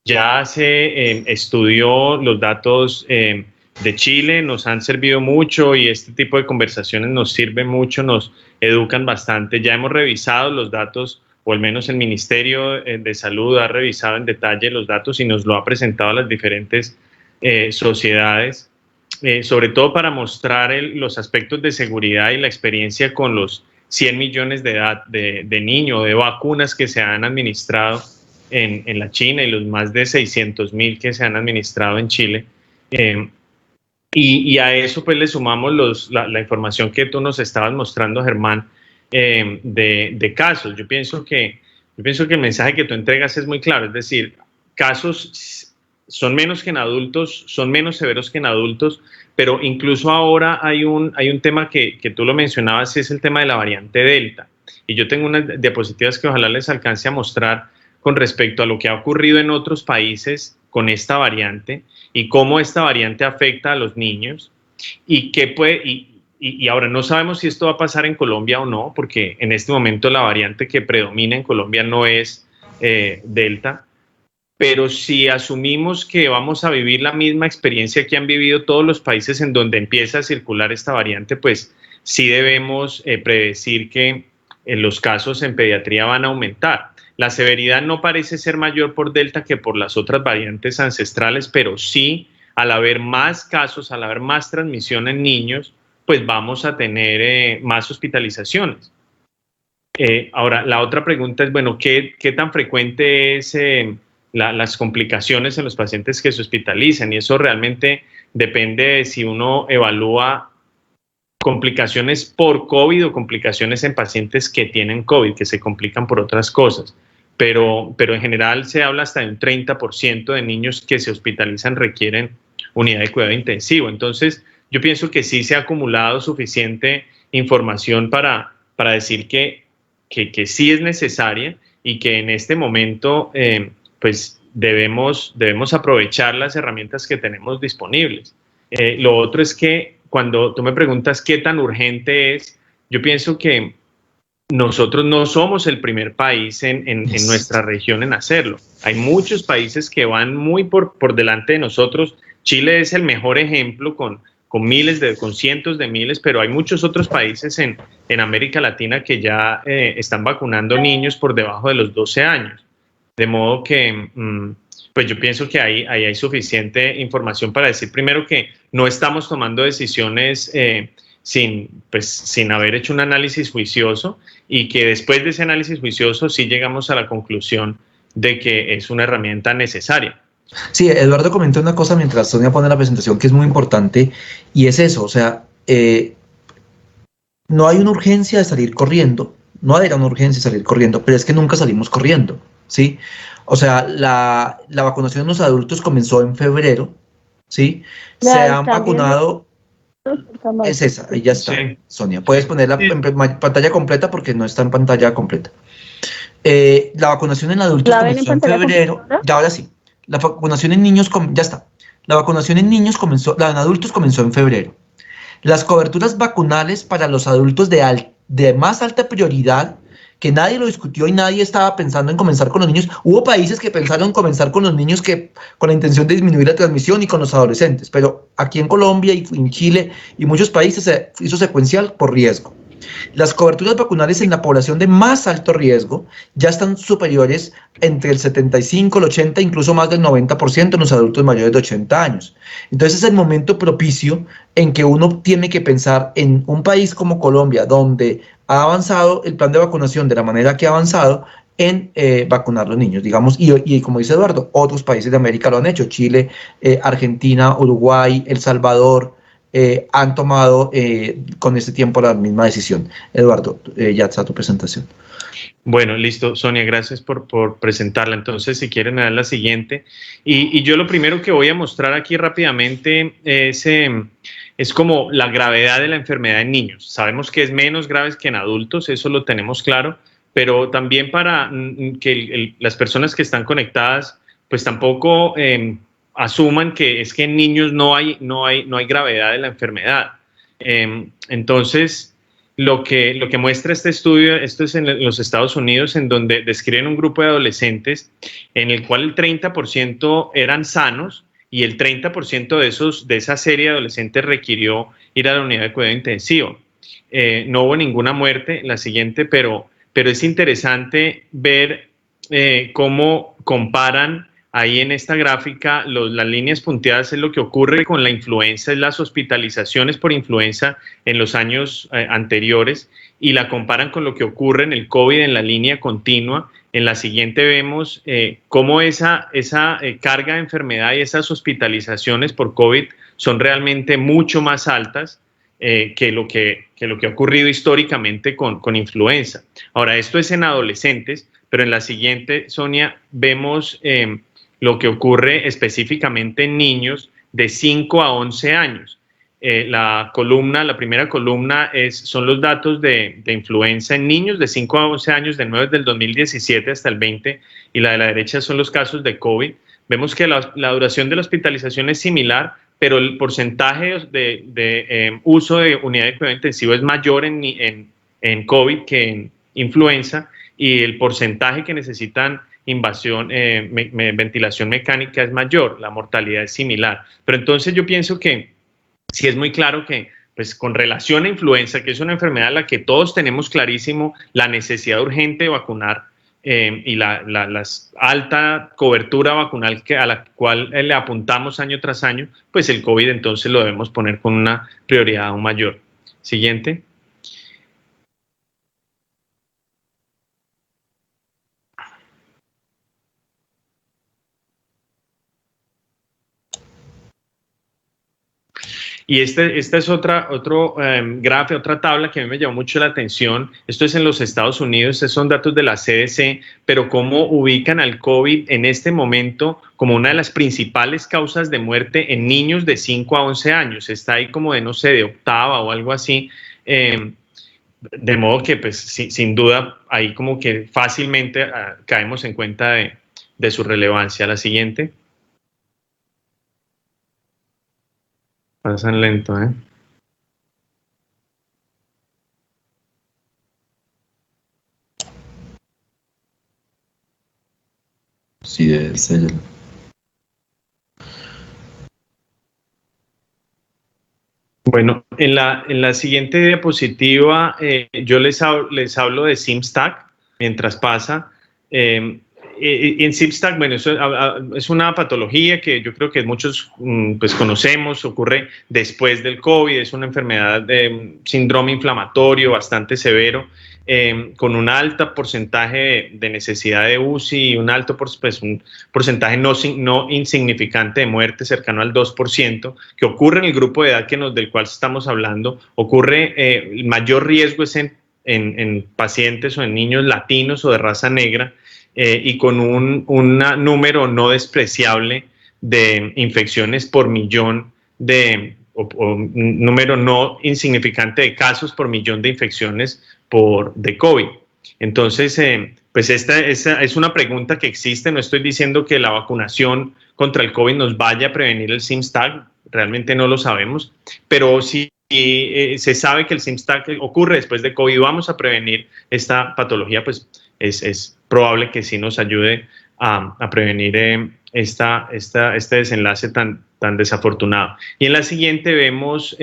Ya se estudió los datos de Chile, nos han servido mucho y este tipo de conversaciones nos sirven mucho, nos educan bastante. Ya hemos revisado los datos, o al menos el Ministerio de Salud ha revisado en detalle los datos y nos lo ha presentado a las diferentes sociedades, sobre todo para mostrar los aspectos de seguridad y la experiencia con los 100 millones de niños, de vacunas que se han administrado en la China y los más de 600,000 que se han administrado en Chile. Y a eso pues le sumamos la información que tú nos estabas mostrando, Germán, de casos. Yo pienso que el mensaje que tú entregas es muy claro, es decir, casos son menos que en adultos, son menos severos que en adultos, pero incluso ahora hay un tema que tú lo mencionabas, y es el tema de la variante Delta. Y yo tengo unas diapositivas que ojalá les alcance a mostrar con respecto a lo que ha ocurrido en otros países con esta variante y cómo esta variante afecta a los niños y qué puede... Y ahora no sabemos si esto va a pasar en Colombia o no, porque en este momento la variante que predomina en Colombia no es Delta, pero si asumimos que vamos a vivir la misma experiencia que han vivido todos los países en donde empieza a circular esta variante, pues sí debemos predecir que los casos en pediatría van a aumentar. La severidad no parece ser mayor por Delta que por las otras variantes ancestrales, pero sí, al haber más casos, al haber más transmisión en niños, pues vamos a tener más hospitalizaciones. Ahora, la otra pregunta es, bueno, ¿qué tan frecuente es las complicaciones en los pacientes que se hospitalizan? Y eso realmente depende de si uno evalúa complicaciones por COVID o complicaciones en pacientes que tienen COVID, que se complican por otras cosas. Pero en general se habla hasta de un 30% de niños que se hospitalizan requieren unidad de cuidado intensivo. Entonces, yo pienso que sí se ha acumulado suficiente información para decir que sí es necesaria y que en este momento pues debemos aprovechar las herramientas que tenemos disponibles. Lo otro es que cuando tú me preguntas qué tan urgente es, yo pienso que nosotros no somos el primer país en nuestra región en hacerlo. Hay muchos países que van muy por delante de nosotros. Chile es el mejor ejemplo con cientos de miles, pero hay muchos otros países en América Latina que ya están vacunando niños por debajo de los 12 años. De modo que pues yo pienso que ahí hay suficiente información para decir primero que no estamos tomando decisiones sin haber hecho un análisis juicioso y que después de ese análisis juicioso sí llegamos a la conclusión de que es una herramienta necesaria. Sí, Eduardo comentó una cosa mientras Sonia pone la presentación que es muy importante y es eso, o sea, no hay una urgencia de salir corriendo, no era una urgencia de salir corriendo, pero es que nunca salimos corriendo, ¿sí? O sea, la vacunación en los adultos comenzó en febrero, ¿sí? Se han vacunado... Es esa, ahí ya está, sí. Sonia. Puedes ponerla en pantalla completa porque no está en pantalla completa. La vacunación en adultos comenzó en febrero, ya ahora sí. La vacunación en niños, ya está. La vacunación en niños comenzó, la en adultos comenzó en febrero. Las coberturas vacunales para los adultos de más alta prioridad, que nadie lo discutió y nadie estaba pensando en comenzar con los niños. Hubo países que pensaron en comenzar con los niños con la intención de disminuir la transmisión y con los adolescentes, pero aquí en Colombia y en Chile y muchos países se hizo secuencial por riesgo. Las coberturas vacunales en la población de más alto riesgo ya están superiores entre el 75, el 80, incluso más del 90% en los adultos mayores de 80 años. Entonces es el momento propicio en que uno tiene que pensar en un país como Colombia, donde ha avanzado el plan de vacunación de la manera que ha avanzado, en vacunar a los niños, digamos, y como dice Eduardo, otros países de América lo han hecho, Chile, Argentina, Uruguay, El Salvador, han tomado con este tiempo la misma decisión. Eduardo, ya está tu presentación. Bueno, listo, Sonia, gracias por presentarla. Entonces, si quieren, me dan la siguiente. Y yo lo primero que voy a mostrar aquí rápidamente es como la gravedad de la enfermedad en niños. Sabemos que es menos grave que en adultos, eso lo tenemos claro, pero también para que las personas que están conectadas, pues tampoco asuman que es que en niños no hay gravedad de la enfermedad. Entonces, lo que muestra este estudio, esto es en los Estados Unidos, en donde describen un grupo de adolescentes en el cual el 30% eran sanos y el 30% de esa serie de adolescentes requirió ir a la unidad de cuidado intensivo. No hubo ninguna muerte, la siguiente, pero es interesante ver cómo comparan. Ahí en esta gráfica, las líneas punteadas es lo que ocurre con la influenza, es las hospitalizaciones por influenza en los años anteriores, y la comparan con lo que ocurre en el COVID en la línea continua. En la siguiente vemos cómo esa carga de enfermedad y esas hospitalizaciones por COVID son realmente mucho más altas que lo que ha ocurrido históricamente con influenza. Ahora, esto es en adolescentes, pero en la siguiente, Sonia, vemos lo que ocurre específicamente en niños de 5 a 11 años. La primera columna son los datos de influenza en niños de 5 a 11 años, de nuevo desde el 2017 hasta el 20, y la de la derecha son los casos de COVID. Vemos que la duración de la hospitalización es similar, pero el porcentaje de uso de unidad de cuidado intensivo es mayor en COVID que en influenza, y el porcentaje que necesitan ventilación mecánica es mayor, la mortalidad es similar. Pero entonces yo pienso que sí es muy claro que, pues, con relación a influenza, que es una enfermedad a la que todos tenemos clarísimo la necesidad urgente de vacunar y la alta cobertura vacunal a la cual le apuntamos año tras año, pues el COVID entonces lo debemos poner con una prioridad aún mayor. Siguiente. Y esta es otra gráfica, otra tabla que a mí me llamó mucho la atención. Esto es en los Estados Unidos, estos son datos de la CDC, pero cómo ubican al COVID en este momento como una de las principales causas de muerte en niños de 5 a 11 años. Está ahí como de, no sé, de octava o algo así. De modo que, pues, sin duda, ahí como que fácilmente caemos en cuenta de su relevancia. La siguiente. Pasan lento, ¿eh? Sí, debe ser. Bueno, en la siguiente diapositiva yo les hablo de SIMSTAG mientras pasa. En SIMSTAG, bueno, eso es una patología que yo creo que muchos pues conocemos, ocurre después del COVID, es una enfermedad de síndrome inflamatorio bastante severo, con un alto porcentaje de necesidad de UCI y un alto un porcentaje no insignificante de muerte, cercano al 2%, que ocurre en el grupo de edad del cual estamos hablando. Ocurre, el mayor riesgo es en pacientes o en niños latinos o de raza negra, y con un número no despreciable de infecciones por millón o un número no insignificante de casos por millón de infecciones de COVID. Entonces, pues esta es una pregunta que existe. No estoy diciendo que la vacunación contra el COVID nos vaya a prevenir el SIMSTAG, realmente no lo sabemos, pero sí se sabe que el SIMSTAT ocurre después de COVID, vamos a prevenir esta patología, pues es probable que sí nos ayude a prevenir este desenlace tan desafortunado. Y en la siguiente vemos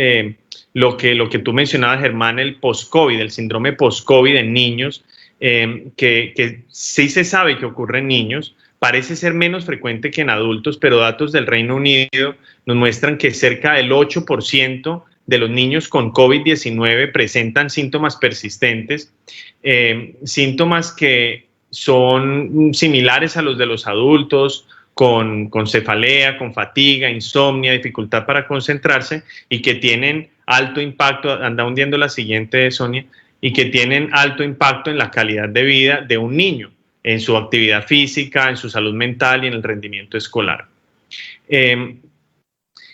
lo que tú mencionabas, Germán, el post-COVID, el síndrome post-COVID en niños, que sí se sabe que ocurre en niños. Parece ser menos frecuente que en adultos, pero datos del Reino Unido nos muestran que cerca del 8% de los niños con COVID-19 presentan síntomas persistentes, síntomas que son similares a los de los adultos, con cefalea, con fatiga, insomnia, dificultad para concentrarse, y que tienen alto impacto, anda hundiendo la siguiente, Sonia, y que tienen alto impacto en la calidad de vida de un niño, en su actividad física, en su salud mental y en el rendimiento escolar.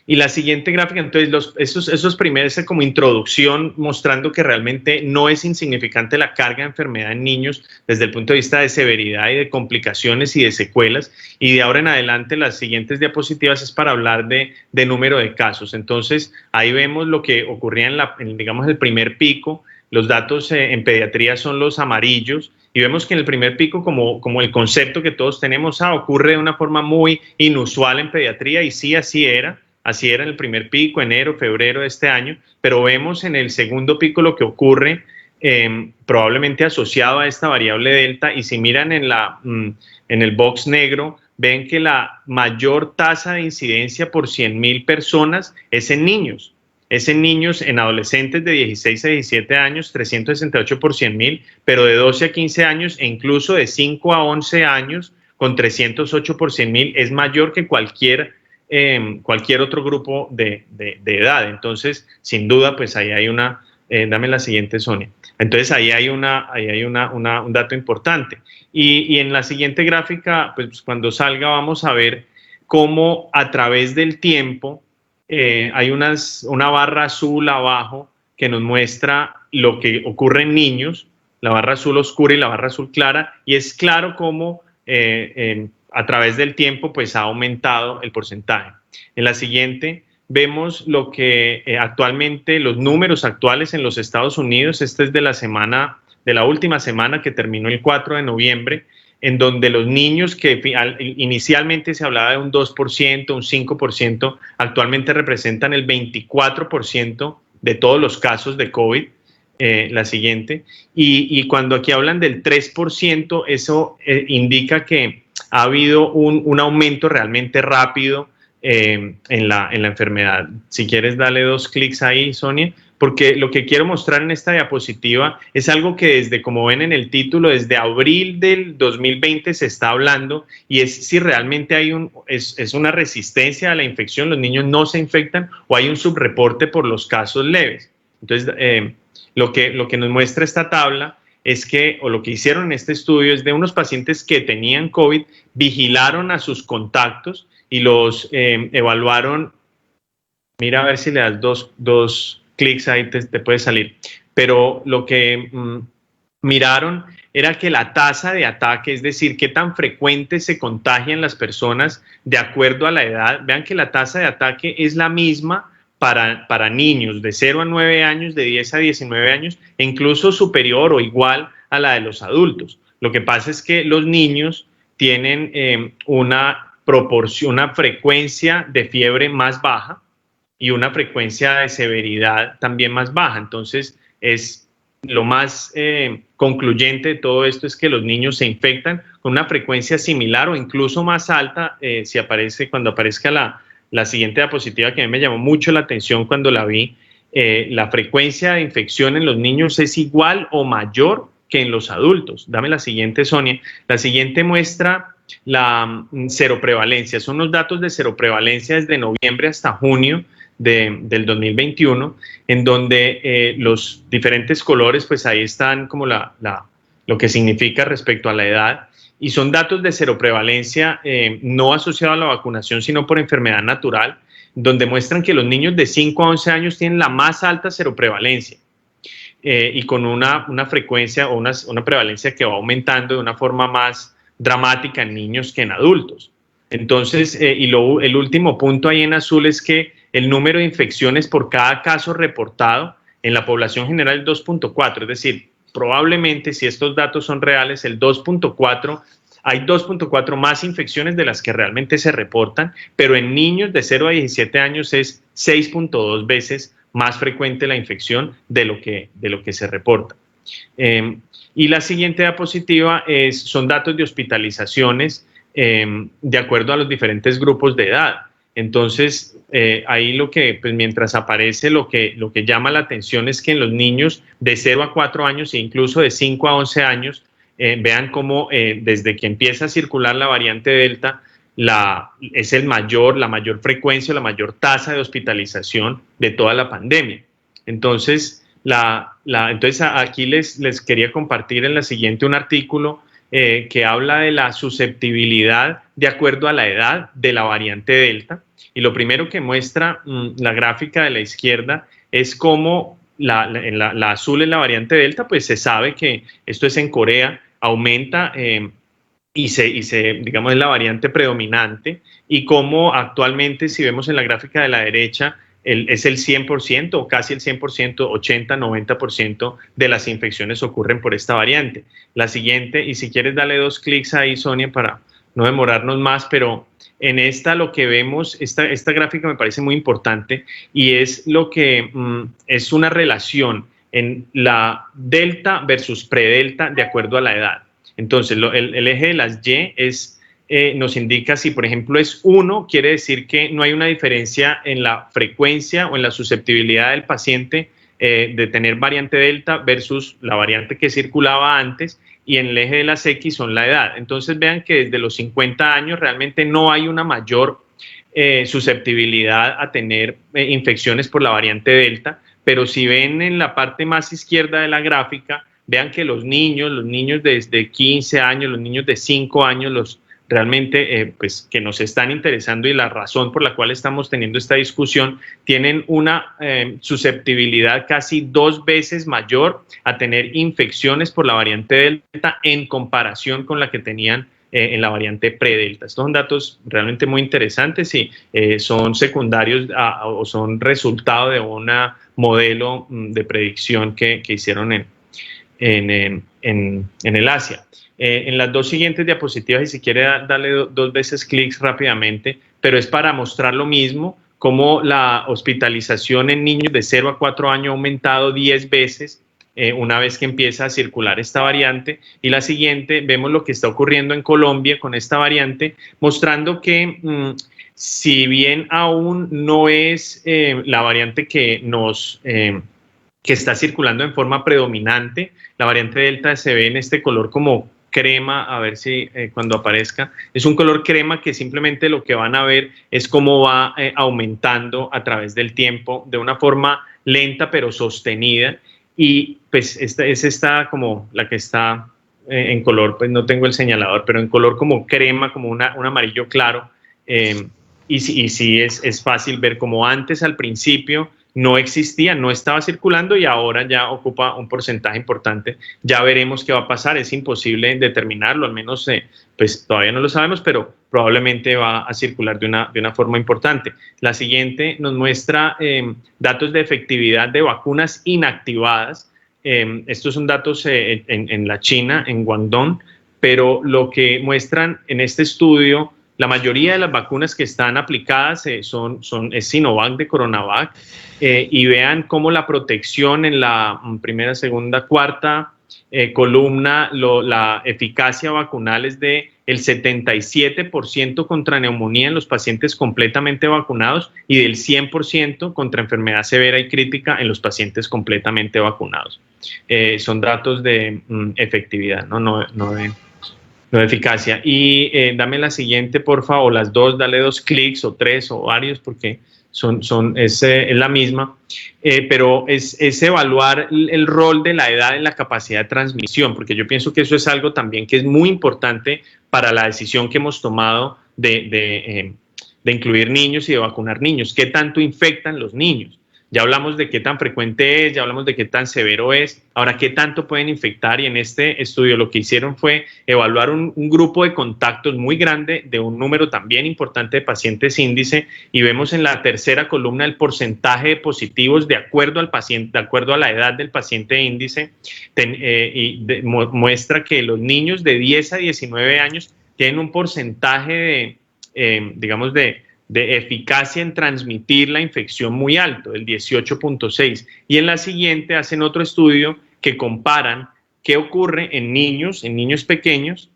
Y la siguiente gráfica, entonces, esos primeros como introducción, mostrando que realmente no es insignificante la carga de enfermedad en niños desde el punto de vista de severidad y de complicaciones y de secuelas. Y de ahora en adelante, las siguientes diapositivas es para hablar de número de casos. Entonces, ahí vemos lo que ocurría digamos, el primer pico. Los datos en pediatría son los amarillos. Y vemos que en el primer pico, como el concepto que todos tenemos, ocurre de una forma muy inusual en pediatría, y sí, así era en el primer pico, enero, febrero de este año, pero vemos en el segundo pico lo que ocurre, probablemente asociado a esta variable delta, y si miran en el box negro, ven que la mayor tasa de incidencia por 100.000 personas es en niños. Es en niños, en adolescentes de 16 a 17 años, 368 por 100.000, pero de 12 a 15 años e incluso de 5 a 11 años, con 308 por 100.000, es mayor que cualquier otro grupo de edad. Entonces, sin duda, pues ahí hay dame la siguiente, Sonia. Entonces, ahí hay un dato importante. Y en la siguiente gráfica, pues cuando salga, vamos a ver cómo a través del tiempo, hay una barra azul abajo que nos muestra lo que ocurre en niños, la barra azul oscura y la barra azul clara, y es claro cómo a través del tiempo pues ha aumentado el porcentaje. En la siguiente vemos lo que actualmente, los números actuales en los Estados Unidos. Este es de la última semana que terminó el 4 de noviembre, en donde los niños que inicialmente se hablaba de un 2%, un 5%, actualmente representan el 24% de todos los casos de COVID. La siguiente. Y cuando aquí hablan del 3%, eso indica que ha habido un aumento realmente rápido en la enfermedad. Si quieres, dale 2 clics ahí, Sonia, porque lo que quiero mostrar en esta diapositiva es algo que como ven en el título, desde abril del 2020 se está hablando, y es si realmente es una resistencia a la infección, los niños no se infectan, o hay un subreporte por los casos leves. Entonces, lo que nos muestra esta tabla es lo que hicieron en este estudio es de unos pacientes que tenían COVID, vigilaron a sus contactos y los evaluaron. Mira a ver si le das dos clics ahí, te puede salir. Pero lo que miraron era que la tasa de ataque, es decir, qué tan frecuente se contagian las personas de acuerdo a la edad. Vean que la tasa de ataque es la misma para niños de 0 a 9 años, de 10 a 19 años, e incluso superior o igual a la de los adultos. Lo que pasa es que los niños tienen una frecuencia de fiebre más baja y una frecuencia de severidad también más baja. Entonces, lo más concluyente de todo esto es que los niños se infectan con una frecuencia similar o incluso más alta cuando aparezca la siguiente diapositiva, que a mí me llamó mucho la atención cuando la vi. La frecuencia de infección en los niños es igual o mayor que en los adultos. Dame la siguiente, Sonia. La siguiente muestra la seroprevalencia. Son los datos de seroprevalencia desde noviembre hasta junio del 2021, en donde los diferentes colores, pues ahí están como lo que significa respecto a la edad. Y son datos de seroprevalencia no asociados a la vacunación, sino por enfermedad natural, donde muestran que los niños de 5 a 11 años tienen la más alta seroprevalencia y con una frecuencia o una prevalencia que va aumentando de una forma más dramática en niños que en adultos. Entonces, el último punto ahí en azul es que el número de infecciones por cada caso reportado en la población general es 2.4, es decir, probablemente si estos datos son reales, hay 2.4 más infecciones de las que realmente se reportan, pero en niños de 0 a 17 años es 6.2 veces más frecuente la infección de lo que se reporta. Y la siguiente diapositiva son datos de hospitalizaciones de acuerdo a los diferentes grupos de edad. Entonces, ahí pues mientras aparece lo que llama la atención es que en los niños de 0 a 4 años e incluso de 5 a 11 años, vean cómo desde que empieza a circular la variante Delta, es la mayor frecuencia, la mayor tasa de hospitalización de toda la pandemia. Entonces, entonces aquí les quería compartir en la siguiente un artículo que habla de la susceptibilidad de acuerdo a la edad de la variante Delta. Y lo primero que muestra la gráfica de la izquierda es cómo la azul es la variante Delta, pues se sabe que esto es en Corea, aumenta digamos, es la variante predominante, y cómo actualmente, si vemos en la gráfica de la derecha, es el 100% o casi el 100%, 80-90% de las infecciones ocurren por esta variante. La siguiente, y si quieres darle 2 clics ahí, Sonia, para no demorarnos más, pero en esta lo que vemos, esta gráfica me parece muy importante, y es lo que es una relación en la delta versus predelta de acuerdo a la edad. Entonces, el eje de las Y nos indica si, por ejemplo, es 1, quiere decir que no hay una diferencia en la frecuencia o en la susceptibilidad del paciente de tener variante Delta versus la variante que circulaba antes, y en el eje de las X son la edad. Entonces, vean que desde los 50 años realmente no hay una mayor susceptibilidad a tener infecciones por la variante Delta, pero si ven en la parte más izquierda de la gráfica, vean que los niños desde 15 años, los niños de 5 años, realmente pues que nos están interesando y la razón por la cual estamos teniendo esta discusión, tienen una susceptibilidad casi 2 veces mayor a tener infecciones por la variante Delta en comparación con la que tenían en la variante pre-Delta. Estos son datos realmente muy interesantes y son secundarios o son resultado de un modelo de predicción que hicieron en el Asia. En las 2 siguientes diapositivas, y si quiere darle 2 veces clics rápidamente, pero es para mostrar lo mismo, cómo la hospitalización en niños de 0 a 4 años ha aumentado 10 veces una vez que empieza a circular esta variante. Y la siguiente, vemos lo que está ocurriendo en Colombia con esta variante, mostrando que si bien aún no es la variante que está circulando en forma predominante, la variante Delta se ve en este color como crema, a ver si cuando aparezca, es un color crema que simplemente lo que van a ver es cómo va aumentando a través del tiempo de una forma lenta pero sostenida, y pues esta como la que está en color, pues no tengo el señalador, pero en color como crema, como un amarillo claro, y sí es fácil ver como antes al principio no existía, no estaba circulando y ahora ya ocupa un porcentaje importante. Ya veremos qué va a pasar, es imposible determinarlo, al menos pues todavía no lo sabemos, pero probablemente va a circular de una forma importante. La siguiente nos muestra datos de efectividad de vacunas inactivadas. Estos son datos en la China, en Guangdong, pero lo que muestran en este estudio, la mayoría de las vacunas que están aplicadas es Sinovac de Coronavac, y vean cómo la protección en la primera, segunda, cuarta columna, la eficacia vacunal es de el 77% contra neumonía en los pacientes completamente vacunados y del 100% contra enfermedad severa y crítica en los pacientes completamente vacunados. Son datos de efectividad, no de eficacia. Y dame la siguiente, por favor, las 2, dale 2 clics o 3 o varios, porque es la misma, pero es evaluar el rol de la edad en la capacidad de transmisión, porque yo pienso que eso es algo también que es muy importante para la decisión que hemos tomado de incluir niños y de vacunar niños. ¿Qué tanto infectan los niños? Ya hablamos de qué tan frecuente es, ya hablamos de qué tan severo es. Ahora, ¿qué tanto pueden infectar? Y en este estudio lo que hicieron fue evaluar un grupo de contactos muy grande de un número también importante de pacientes índice, y vemos en la tercera columna el porcentaje de positivos de acuerdo al paciente, de acuerdo a la edad del paciente índice, muestra que los niños de 10 a 19 años tienen un porcentaje digamos, de eficacia en transmitir la infección muy alto, el 18.6. Y en la siguiente hacen otro estudio que comparan qué ocurre en niños pequeños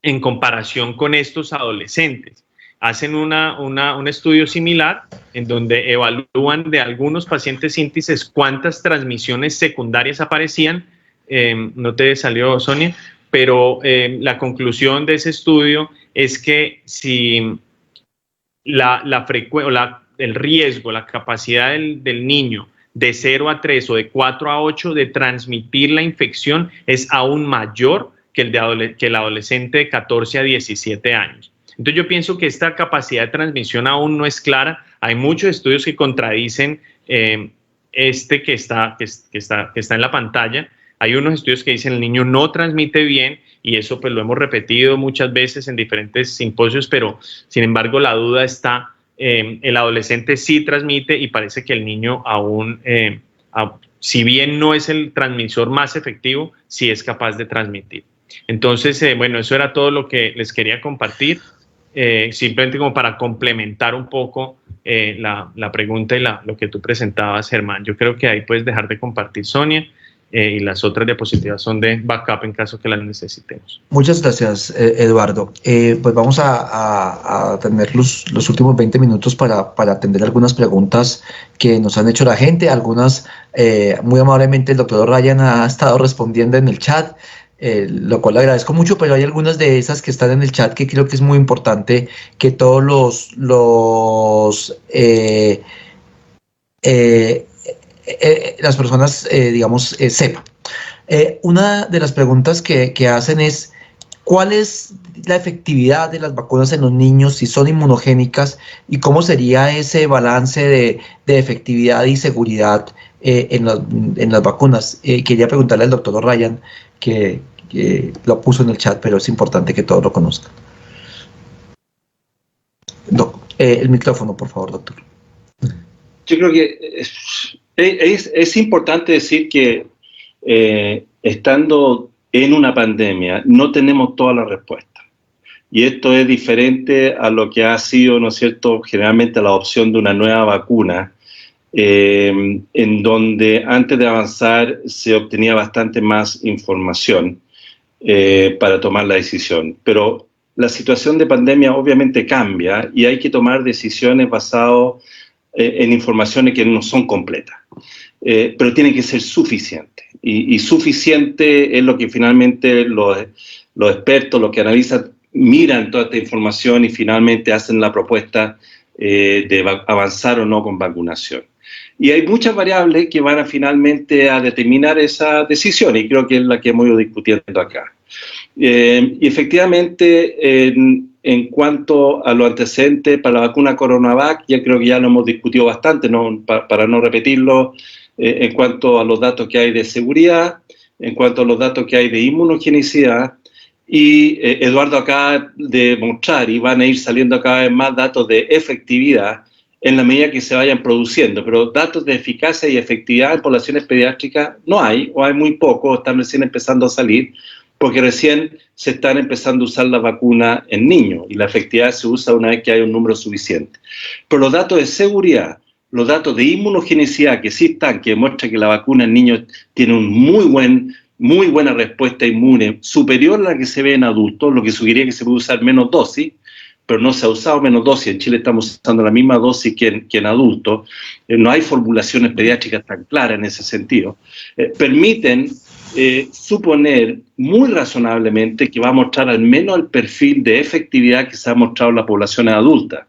en comparación con estos adolescentes. Hacen un estudio similar en donde evalúan de algunos pacientes índices cuántas transmisiones secundarias aparecían. No te salió, Sonia, pero la conclusión de ese estudio es que si el riesgo, la capacidad del niño de 0 a 3 o de 4 a 8 de transmitir la infección es aún mayor que el adolescente de 14 a 17 años. Entonces yo pienso que esta capacidad de transmisión aún no es clara. Hay muchos estudios que contradicen que está en la pantalla. Hay unos estudios que dicen el niño no transmite bien, y eso pues lo hemos repetido muchas veces en diferentes simposios, pero sin embargo la duda está, el adolescente sí transmite, y parece que el niño aún, si bien no es el transmisor más efectivo, sí es capaz de transmitir. Entonces, bueno, eso era todo lo que les quería compartir, simplemente como para complementar un poco la pregunta y lo que tú presentabas, Germán. Yo creo que ahí puedes dejar de compartir, Sonia. Y las otras diapositivas son de backup en caso que las necesitemos. Muchas gracias, Eduardo. Pues vamos a tener los últimos 20 minutos para atender algunas preguntas que nos han hecho la gente. Algunas, muy amablemente, el doctor Ryan ha estado respondiendo en el chat, lo cual le agradezco mucho, pero hay algunas de esas que están en el chat que creo que es muy importante que todos las personas, digamos, sepan. Una de las preguntas que hacen es, ¿cuál es la efectividad de las vacunas en los niños, si son inmunogénicas, y cómo sería ese balance de efectividad y seguridad en las vacunas? Quería preguntarle al doctor Ryan, que lo puso en el chat, pero es importante que todos lo conozcan. El micrófono, por favor, doctor. Yo creo que es importante decir que estando en una pandemia no tenemos todas las respuestas. Y esto es diferente a lo que ha sido, ¿no es cierto?, generalmente la opción de una nueva vacuna, en donde antes de avanzar se obtenía bastante más información para tomar la decisión. Pero la situación de pandemia obviamente cambia y hay que tomar decisiones basadas en informaciones que no son completas, pero tiene que ser suficiente. Y suficiente es lo que finalmente los expertos, los que analizan, miran toda esta información y finalmente hacen la propuesta de avanzar o no con vacunación. Y hay muchas variables que van finalmente a determinar esa decisión, y creo que es la que hemos ido discutiendo acá. Y efectivamente, en cuanto a los antecedentes para la vacuna CoronaVac, ya creo que ya lo hemos discutido bastante, para no repetirlo, en cuanto a los datos que hay de seguridad, en cuanto a los datos que hay de inmunogenicidad, y Eduardo acaba de mostrar, y van a ir saliendo cada vez más datos de efectividad en la medida que se vayan produciendo, pero datos de eficacia y efectividad en poblaciones pediátricas no hay, o hay muy poco, están recién empezando a salir, porque recién se están empezando a usar la vacuna en niños, y la efectividad se usa una vez que hay un número suficiente. Pero los datos de seguridad, los datos de inmunogenicidad que sí están, que demuestran que la vacuna en niños tiene un muy buena respuesta inmune, superior a la que se ve en adultos, lo que sugeriría que se puede usar menos dosis, pero no se ha usado menos dosis. En Chile estamos usando la misma dosis que en adultos. No hay formulaciones pediátricas tan claras en ese sentido. Permiten suponer muy razonablemente que va a mostrar al menos el perfil de efectividad que se ha mostrado en la población adulta,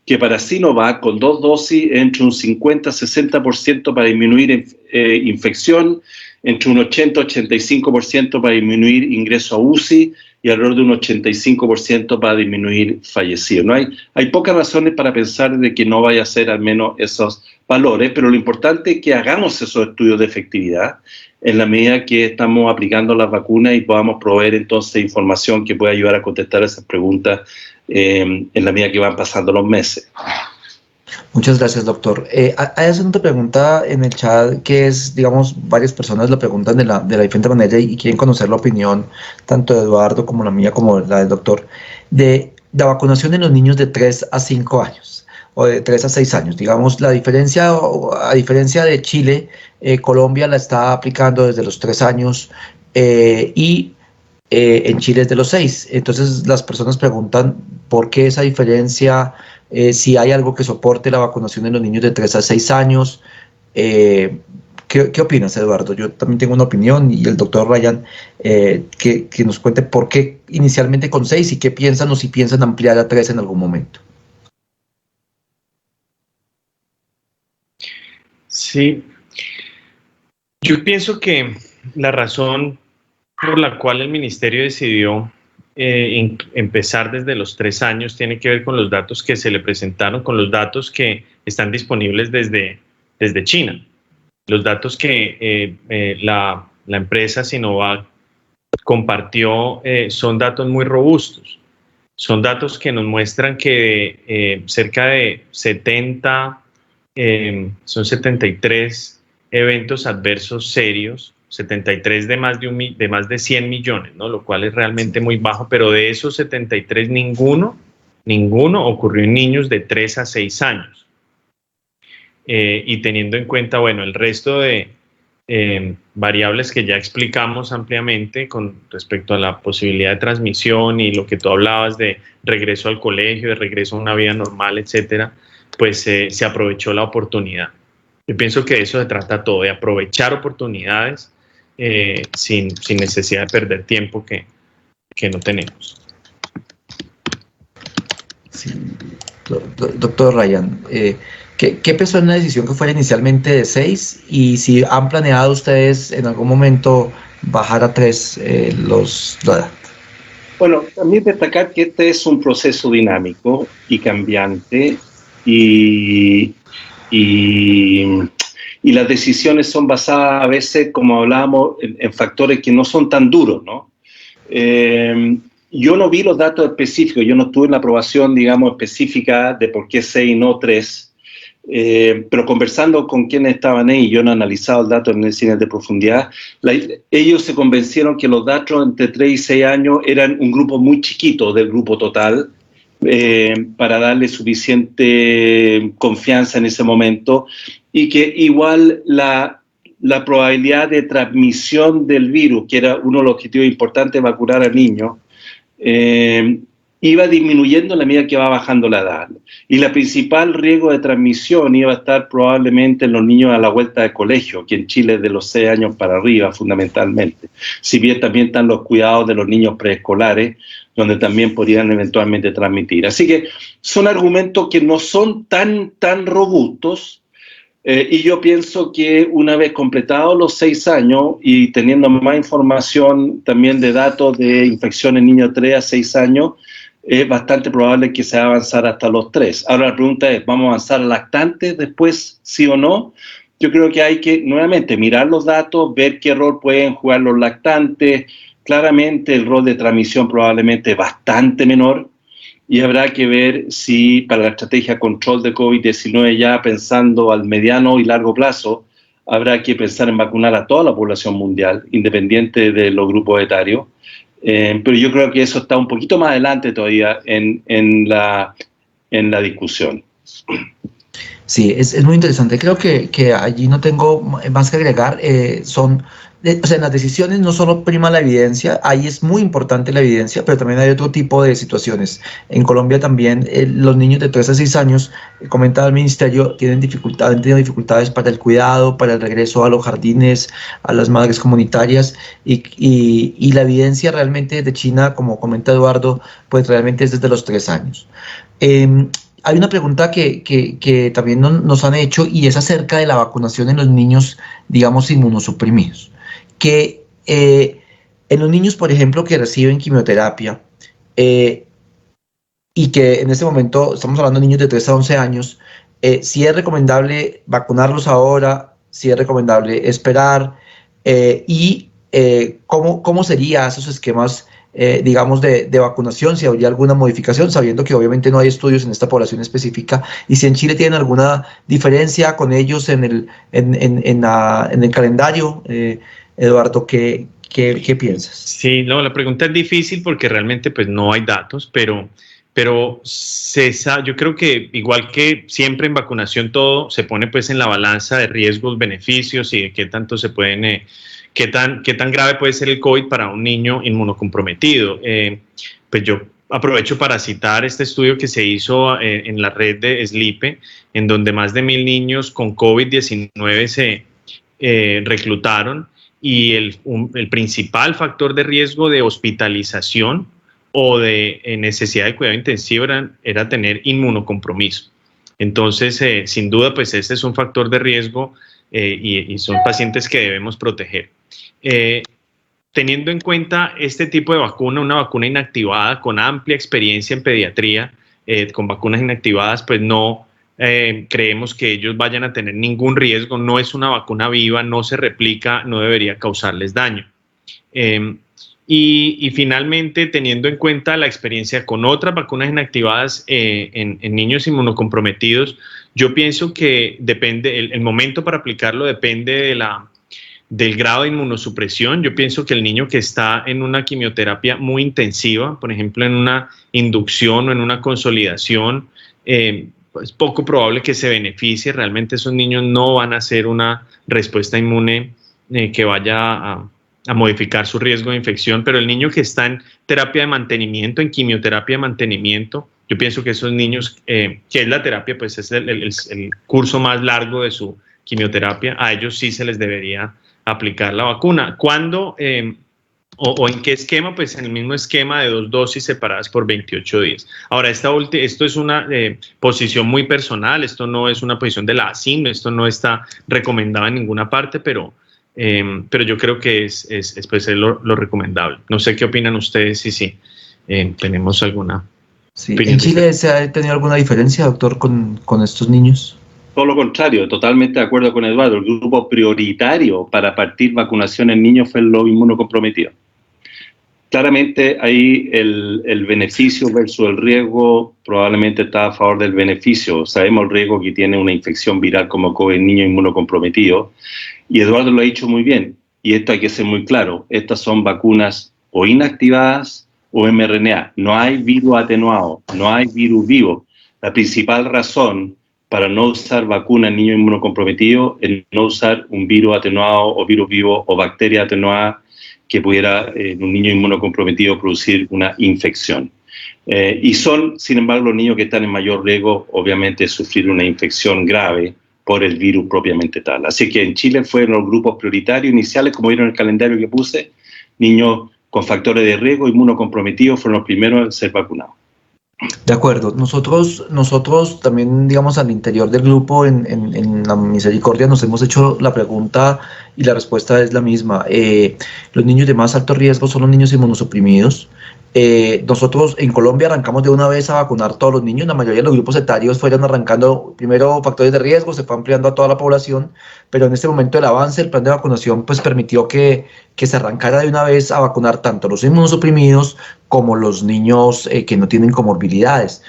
que para Sinovac, con 2 dosis, entre un 50-60% para disminuir infección, entre un 80-85% para disminuir ingreso a UCI, y alrededor de un 85% va a disminuir fallecidos. No hay pocas razones para pensar de que no vaya a ser al menos esos valores, pero lo importante es que hagamos esos estudios de efectividad en la medida que estamos aplicando las vacunas y podamos proveer entonces información que pueda ayudar a contestar esas preguntas en la medida que van pasando los meses. Muchas gracias, doctor. Hay una pregunta en el chat que es, digamos, varias personas lo preguntan de la diferente manera y quieren conocer la opinión tanto de Eduardo como la mía como la del doctor de la vacunación en los niños de 3 a 5 años o de 3 a 6 años. Digamos, a diferencia de Chile, Colombia la está aplicando desde los 3 años y en Chile es de los 6. Entonces las personas preguntan por qué esa diferencia, si hay algo que soporte la vacunación en los niños de 3 a 6 años. ¿Qué opinas, Eduardo? Yo también tengo una opinión y el doctor Ryan que nos cuente por qué inicialmente con 6 y qué piensan o si piensan ampliar a 3 en algún momento. Sí, yo pienso que la razón por la cual el ministerio decidió empezar desde los 3 años tiene que ver con los datos que se le presentaron, con los datos que están disponibles desde China. Los datos que la empresa Sinovac compartió son datos muy robustos. Son datos que nos muestran que cerca de 73 eventos adversos serios, 73 de más de 100 millones, ¿no? Lo cual es realmente muy bajo, pero de esos 73 ninguno ocurrió en niños de 3 a 6 años. Y teniendo en cuenta, bueno, el resto de variables que ya explicamos ampliamente con respecto a la posibilidad de transmisión y lo que tú hablabas de regreso al colegio, de regreso a una vida normal, etcétera, pues se aprovechó la oportunidad. Yo pienso que de eso se trata todo, de aprovechar oportunidades sin necesidad de perder tiempo que no tenemos. Sí. Doctor Ryan, ¿qué pesó en la decisión que fuera inicialmente de 6 y si han planeado ustedes en algún momento bajar a 3 la edad? Bueno, también destacar que este es un proceso dinámico y cambiante y las decisiones son basadas a veces, como hablábamos, en factores que no son tan duros, ¿no? Yo no vi los datos específicos, yo no estuve en la aprobación, digamos, específica de por qué 6 y no 3, pero conversando con quienes estaban ahí, yo no he analizado el dato en el cine de profundidad, ellos se convencieron que los datos entre 3 y 6 años eran un grupo muy chiquito del grupo total, para darle suficiente confianza en ese momento, y que igual la probabilidad de transmisión del virus, que era uno de los objetivos importantes de vacunar a niños, iba disminuyendo a la medida que va bajando la edad. Y la principal riesgo de transmisión iba a estar probablemente en los niños a la vuelta de colegio, que en Chile es de los 6 años para arriba fundamentalmente. Si bien también están los cuidados de los niños preescolares, donde también podrían eventualmente transmitir. Así que son argumentos que no son tan robustos, y yo pienso que una vez completados los 6 años y teniendo más información también de datos de infección en niños 3 a 6 años, es bastante probable que se va a avanzar hasta los 3. Ahora la pregunta es, ¿vamos a avanzar a lactantes después, sí o no? Yo creo que hay que nuevamente mirar los datos, ver qué rol pueden jugar los lactantes. Claramente el rol de transmisión probablemente es bastante menor y habrá que ver si para la estrategia control de COVID-19 ya pensando al mediano y largo plazo, habrá que pensar en vacunar a toda la población mundial, independiente de los grupos etarios. Pero yo creo que eso está un poquito más adelante todavía en la discusión. Sí, es muy interesante. Creo que allí no tengo más que agregar. O sea, en las decisiones no solo prima la evidencia, ahí es muy importante la evidencia, pero también hay otro tipo de situaciones. En Colombia también los niños de 3 a 6 años, comentaba el ministerio, han tenido dificultades para el cuidado, para el regreso a los jardines, a las madres comunitarias, y la evidencia realmente de China, como comenta Eduardo, pues realmente es desde los 3 años. Hay una pregunta que también nos han hecho y es acerca de la vacunación en los niños, digamos, inmunosuprimidos. Que En los niños, por ejemplo, que reciben quimioterapia y que en este momento estamos hablando de niños de 3 a 11 años, si es recomendable vacunarlos ahora, si es recomendable esperar y cómo serían esos esquemas, digamos, de vacunación, si habría alguna modificación, sabiendo que obviamente no hay estudios en esta población específica, y si en Chile tienen alguna diferencia con ellos en el calendario. Eduardo, ¿qué piensas? Sí, no, la pregunta es difícil porque realmente pues no hay datos, pero yo creo que igual que siempre en vacunación todo se pone pues en la balanza de riesgos, beneficios y de qué tanto se pueden, qué tan grave puede ser el COVID para un niño inmunocomprometido. Pues yo aprovecho para citar este estudio que se hizo en la red de SLIPE, en donde más de 1.000 niños con COVID-19 se reclutaron, y el principal factor de riesgo de hospitalización o de necesidad de cuidado intensivo era tener inmunocompromiso. Entonces, sin duda, pues este es un factor de riesgo y son pacientes que debemos proteger. Teniendo en cuenta este tipo de vacuna, una vacuna inactivada con amplia experiencia en pediatría, con vacunas inactivadas, pues no creemos que ellos vayan a tener ningún riesgo. No es una vacuna viva, no se replica, no debería causarles daño. Y finalmente, teniendo en cuenta la experiencia con otras vacunas inactivadas en niños inmunocomprometidos, yo pienso que depende, el momento para aplicarlo depende del grado de inmunosupresión. Yo pienso que el niño que está en una quimioterapia muy intensiva, por ejemplo en una inducción o en una consolidación, es poco probable que se beneficie. Realmente esos niños no van a hacer una respuesta inmune que vaya a modificar su riesgo de infección, pero el niño que está en terapia de mantenimiento, en quimioterapia de mantenimiento, yo pienso que esos niños, que es la terapia, pues es el curso más largo de su quimioterapia, a ellos sí se les debería aplicar la vacuna. ¿Cuándo o en qué esquema? Pues en el mismo esquema de 2 dosis separadas por 28 días. Ahora, esto es una posición muy personal, esto no es una posición de la ACIM, esto no está recomendado en ninguna parte, pero yo creo que es lo recomendable. No sé qué opinan ustedes, si tenemos alguna opinión. ¿En Chile se ha tenido alguna diferencia, doctor, con estos niños? Todo lo contrario, totalmente de acuerdo con Eduardo. El grupo prioritario para partir vacunación en niños fue los inmunocomprometidos. Claramente ahí el beneficio versus el riesgo probablemente está a favor del beneficio. Sabemos el riesgo que tiene una infección viral como COVID en niños inmunocomprometidos. Y Eduardo lo ha dicho muy bien, y esto hay que ser muy claro. Estas son vacunas o inactivadas o mRNA. No hay virus atenuado, no hay virus vivo. La principal razón para no usar vacuna en niños inmunocomprometidos es no usar un virus atenuado o virus vivo o bacteria atenuada que pudiera en un niño inmunocomprometido producir una infección. Y son, sin embargo, los niños que están en mayor riesgo, obviamente, de sufrir una infección grave por el virus propiamente tal. Así que en Chile fueron los grupos prioritarios iniciales, como vieron en el calendario que puse, niños con factores de riesgo inmunocomprometidos fueron los primeros en ser vacunados. De acuerdo. Nosotros también, digamos, al interior del grupo en la Misericordia nos hemos hecho la pregunta y la respuesta es la misma. Los niños de más alto riesgo son los niños inmunosuprimidos. Nosotros en Colombia arrancamos de una vez a vacunar todos los niños. La mayoría de los grupos etarios fueron arrancando primero factores de riesgo, se fue ampliando a toda la población, pero en este momento el avance del plan de vacunación pues permitió que se arrancara de una vez a vacunar tanto los inmunosuprimidos como los niños que no tienen comorbilidades.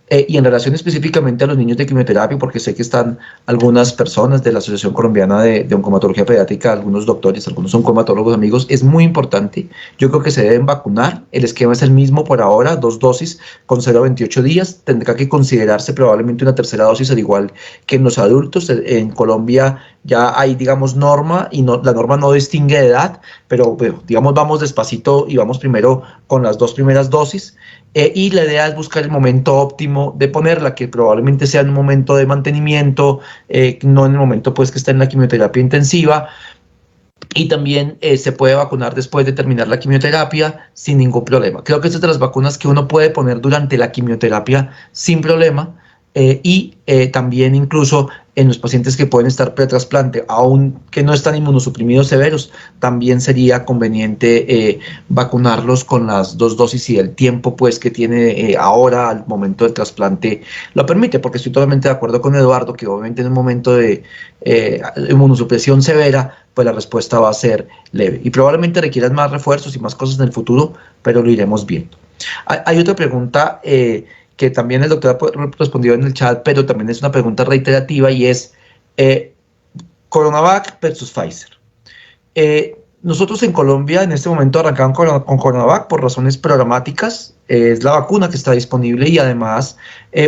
Y en relación específicamente a los niños de quimioterapia, porque sé que están algunas personas de la Asociación Colombiana de Oncomatología Pediátrica, algunos doctores, algunos oncomatólogos amigos, es muy importante. Yo creo que se deben vacunar. El esquema es el mismo por ahora, 2 dosis con 0 a 28 días. Tendrá que considerarse probablemente una tercera dosis, al igual que en los adultos. En Colombia ya hay, digamos, norma, y la norma no distingue de edad, pero digamos, vamos despacito y vamos primero con las 2 primeras dosis. Y la idea es buscar el momento óptimo de ponerla, que probablemente sea en un momento de mantenimiento, no en el momento pues que está en la quimioterapia intensiva. Y también se puede vacunar después de terminar la quimioterapia sin ningún problema. Creo que estas son de las vacunas que uno puede poner durante la quimioterapia sin problema. Y también incluso en los pacientes que pueden estar pretrasplante, aunque no están inmunosuprimidos severos, también sería conveniente vacunarlos con las 2 dosis y el tiempo pues que tiene ahora al momento del trasplante lo permite, porque estoy totalmente de acuerdo con Eduardo que obviamente en un momento de inmunosupresión severa pues la respuesta va a ser leve y probablemente requieran más refuerzos y más cosas en el futuro, pero lo iremos viendo. Hay otra pregunta que también el doctor ha respondido en el chat, pero también es una pregunta reiterativa y es Coronavac versus Pfizer. Nosotros en Colombia en este momento arrancamos con Coronavac por razones programáticas, es la vacuna que está disponible y además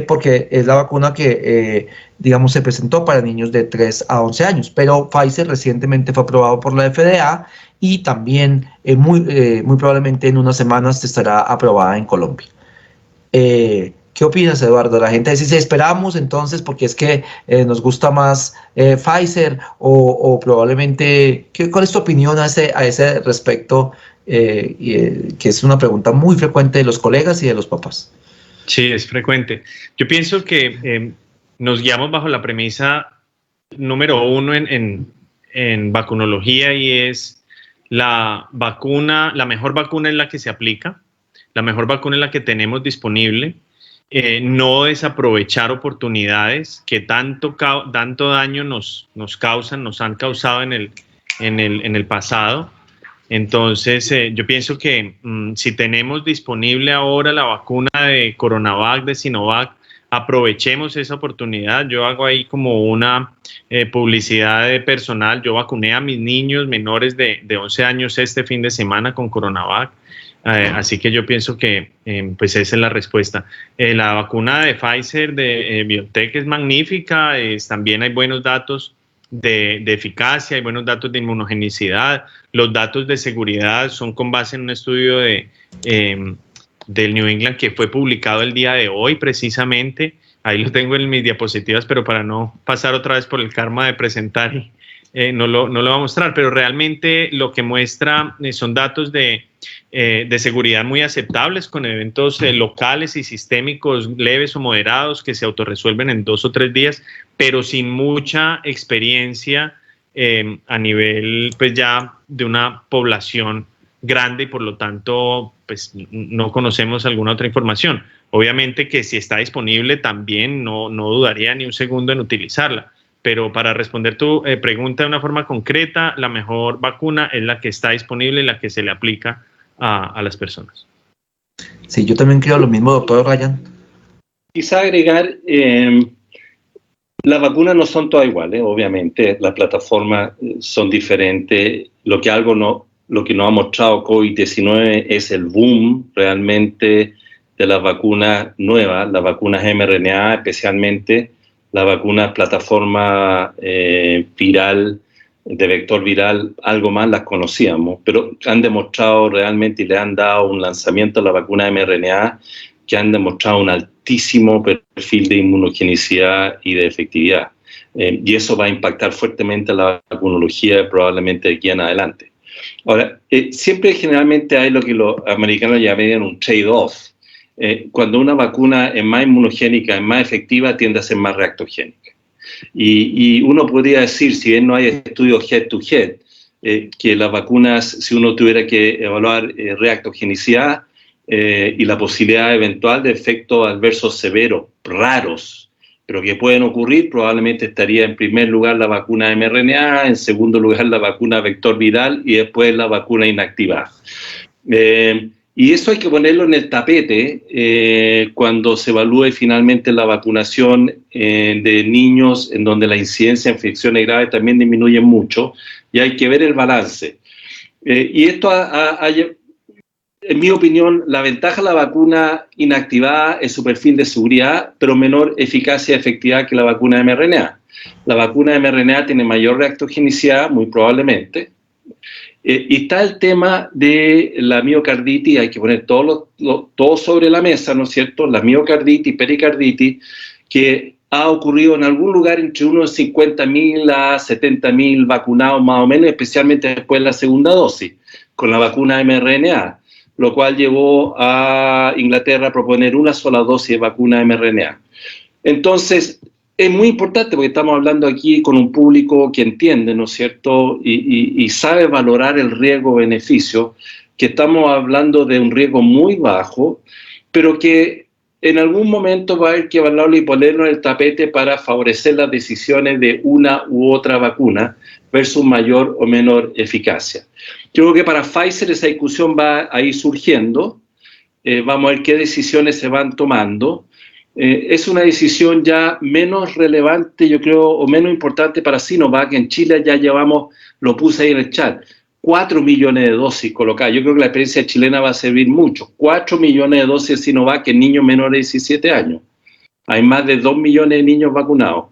porque es la vacuna que digamos se presentó para niños de 3 a 11 años, pero Pfizer recientemente fue aprobado por la FDA y también muy probablemente en unas semanas estará aprobada en Colombia. ¿Qué opinas, Eduardo? La gente dice, si esperamos entonces porque es que nos gusta más Pfizer o probablemente, ¿cuál es tu opinión a ese respecto? Que es una pregunta muy frecuente de los colegas y de los papás. Sí, es frecuente. Yo pienso que nos guiamos bajo la premisa número 1 en vacunología y es la mejor vacuna es la que se aplica, la mejor vacuna es la que tenemos disponible. No desaprovechar oportunidades que tanto daño nos han causado en el pasado. Entonces, yo pienso que si tenemos disponible ahora la vacuna de Coronavac, de Sinovac, aprovechemos esa oportunidad. Yo hago ahí como una publicidad de personal. Yo vacuné a mis niños menores de 11 años este fin de semana con Coronavac. Así que yo pienso que pues esa es la respuesta. La vacuna de Pfizer, de BioNTech es magnífica, también hay buenos datos de eficacia, hay buenos datos de inmunogenicidad, los datos de seguridad son con base en un estudio del New England que fue publicado el día de hoy precisamente, ahí lo tengo en mis diapositivas, pero para no pasar otra vez por el karma de presentar no lo voy a mostrar, pero realmente lo que muestra son datos de seguridad muy aceptables con eventos locales y sistémicos leves o moderados que se autorresuelven en 2 o 3 días, pero sin mucha experiencia a nivel pues ya de una población grande y por lo tanto pues no conocemos alguna otra información. Obviamente que si está disponible también no dudaría ni un segundo en utilizarla. Pero para responder tu pregunta de una forma concreta, la mejor vacuna es la que está disponible y la que se le aplica a las personas. Sí, yo también creo lo mismo, doctor Ryan. Quizá agregar, las vacunas no son todas iguales, obviamente, las plataformas son diferentes. Lo que nos ha mostrado COVID-19 es el boom realmente de las vacunas nuevas, las vacunas mRNA especialmente, la vacuna plataforma viral, de vector viral, algo más las conocíamos, pero han demostrado realmente y le han dado un lanzamiento a la vacuna mRNA que han demostrado un altísimo perfil de inmunogenicidad y de efectividad. Y eso va a impactar fuertemente la vacunología probablemente de aquí en adelante. Ahora, siempre generalmente hay lo que los americanos llaman un trade-off. Cuando una vacuna es más inmunogénica, es más efectiva, tiende a ser más reactogénica. Y uno podría decir, si bien no hay estudios head-to-head, que las vacunas, si uno tuviera que evaluar reactogenicidad y la posibilidad eventual de efectos adversos severos, raros, pero que pueden ocurrir, probablemente estaría en primer lugar la vacuna mRNA, en segundo lugar la vacuna vector viral y después la vacuna inactivada. Y eso hay que ponerlo en el tapete cuando se evalúe finalmente la vacunación de niños en donde la incidencia de infecciones graves también disminuye mucho y hay que ver el balance. Y esto, en mi opinión, la ventaja de la vacuna inactivada es su perfil de seguridad, pero menor eficacia y efectividad que la vacuna mRNA. La vacuna mRNA tiene mayor reactogenicidad, muy probablemente. Y está el tema de la miocarditis, hay que poner todo sobre la mesa, ¿no es cierto? La miocarditis, pericarditis, que ha ocurrido en algún lugar entre unos 50.000 a 70.000 vacunados más o menos, especialmente después de la segunda dosis, con la vacuna mRNA, lo cual llevó a Inglaterra a proponer una sola dosis de vacuna mRNA. Entonces, es muy importante porque estamos hablando aquí con un público que entiende, ¿no es cierto? Y sabe valorar el riesgo-beneficio, que estamos hablando de un riesgo muy bajo, pero que en algún momento va a haber que evaluarlo y ponerlo en el tapete para favorecer las decisiones de una u otra vacuna versus mayor o menor eficacia. Yo creo que para Pfizer esa discusión va a ir surgiendo, vamos a ver qué decisiones se van tomando. Es una decisión ya menos relevante, yo creo, o menos importante para Sinovac. En Chile ya llevamos, lo puse ahí en el chat, 4 millones de dosis colocadas. Yo creo que la experiencia chilena va a servir mucho. 4 millones de dosis de Sinovac en niños menores de 17 años. Hay más de 2 millones de niños vacunados.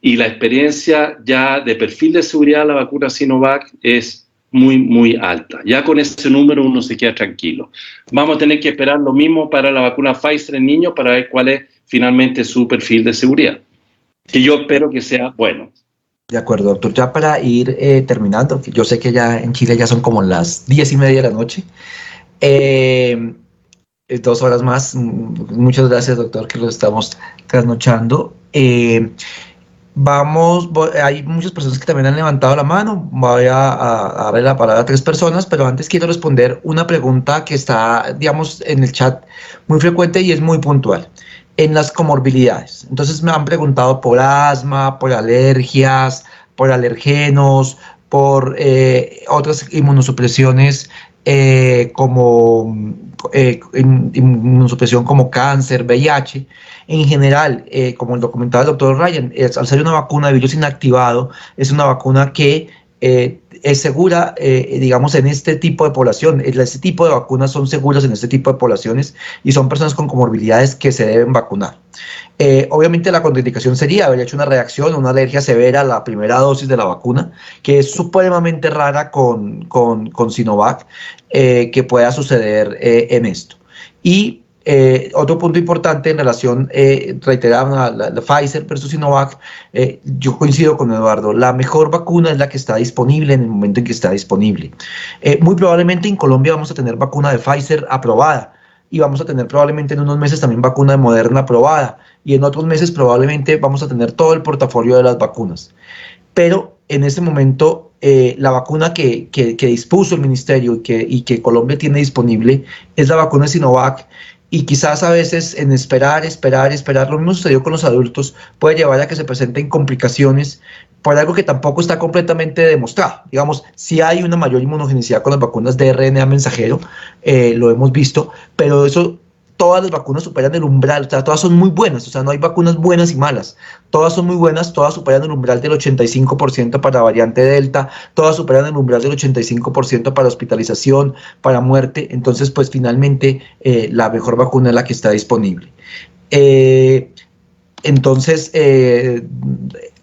Y la experiencia ya de perfil de seguridad de la vacuna Sinovac es muy, muy alta. Ya con ese número uno se queda tranquilo. Vamos a tener que esperar lo mismo para la vacuna Pfizer en niños para ver cuál es finalmente su perfil de seguridad, que yo espero que sea bueno. De acuerdo, doctor. Ya para ir terminando, yo sé que ya en Chile ya son como las 10:30 de la noche. 2 horas más. Muchas gracias, doctor, que lo estamos trasnochando. Hay muchas personas que también han levantado la mano. Voy a darle la palabra a 3 personas, pero antes quiero responder una pregunta que está, digamos, en el chat muy frecuente y es muy puntual. En las comorbilidades. Entonces me han preguntado por asma, por alergias, por alergenos, por otras inmunosupresiones como inmunosupresión como cáncer, VIH. En general, como lo comentaba el doctor Ryan, al ser una vacuna de virus inactivado, es una vacuna que es segura, digamos, en este tipo de población. Este tipo de vacunas son seguras en este tipo de poblaciones y son personas con comorbilidades que se deben vacunar. Obviamente la contraindicación sería haber hecho una reacción o una alergia severa a la primera dosis de la vacuna, que es supremamente rara con Sinovac, que pueda suceder en esto. Y otro punto importante en relación, reiteraba la Pfizer versus Sinovac, yo coincido con Eduardo, la mejor vacuna es la que está disponible en el momento en que está disponible. Muy probablemente en Colombia vamos a tener vacuna de Pfizer aprobada y vamos a tener probablemente en unos meses también vacuna de Moderna aprobada y en otros meses probablemente vamos a tener todo el portafolio de las vacunas. Pero en este momento la vacuna que dispuso el ministerio y que Colombia tiene disponible es la vacuna de Sinovac. Y quizás a veces en esperar, lo mismo sucedió con los adultos, puede llevar a que se presenten complicaciones por algo que tampoco está completamente demostrado. Digamos, sí hay una mayor inmunogenicidad con las vacunas de RNA mensajero, lo hemos visto, pero eso, todas las vacunas superan el umbral, o sea, todas son muy buenas, o sea, no hay vacunas buenas y malas, todas son muy buenas, todas superan el umbral del 85% para variante Delta, todas superan el umbral del 85% para hospitalización, para muerte. Entonces, pues finalmente la mejor vacuna es la que está disponible. Entonces,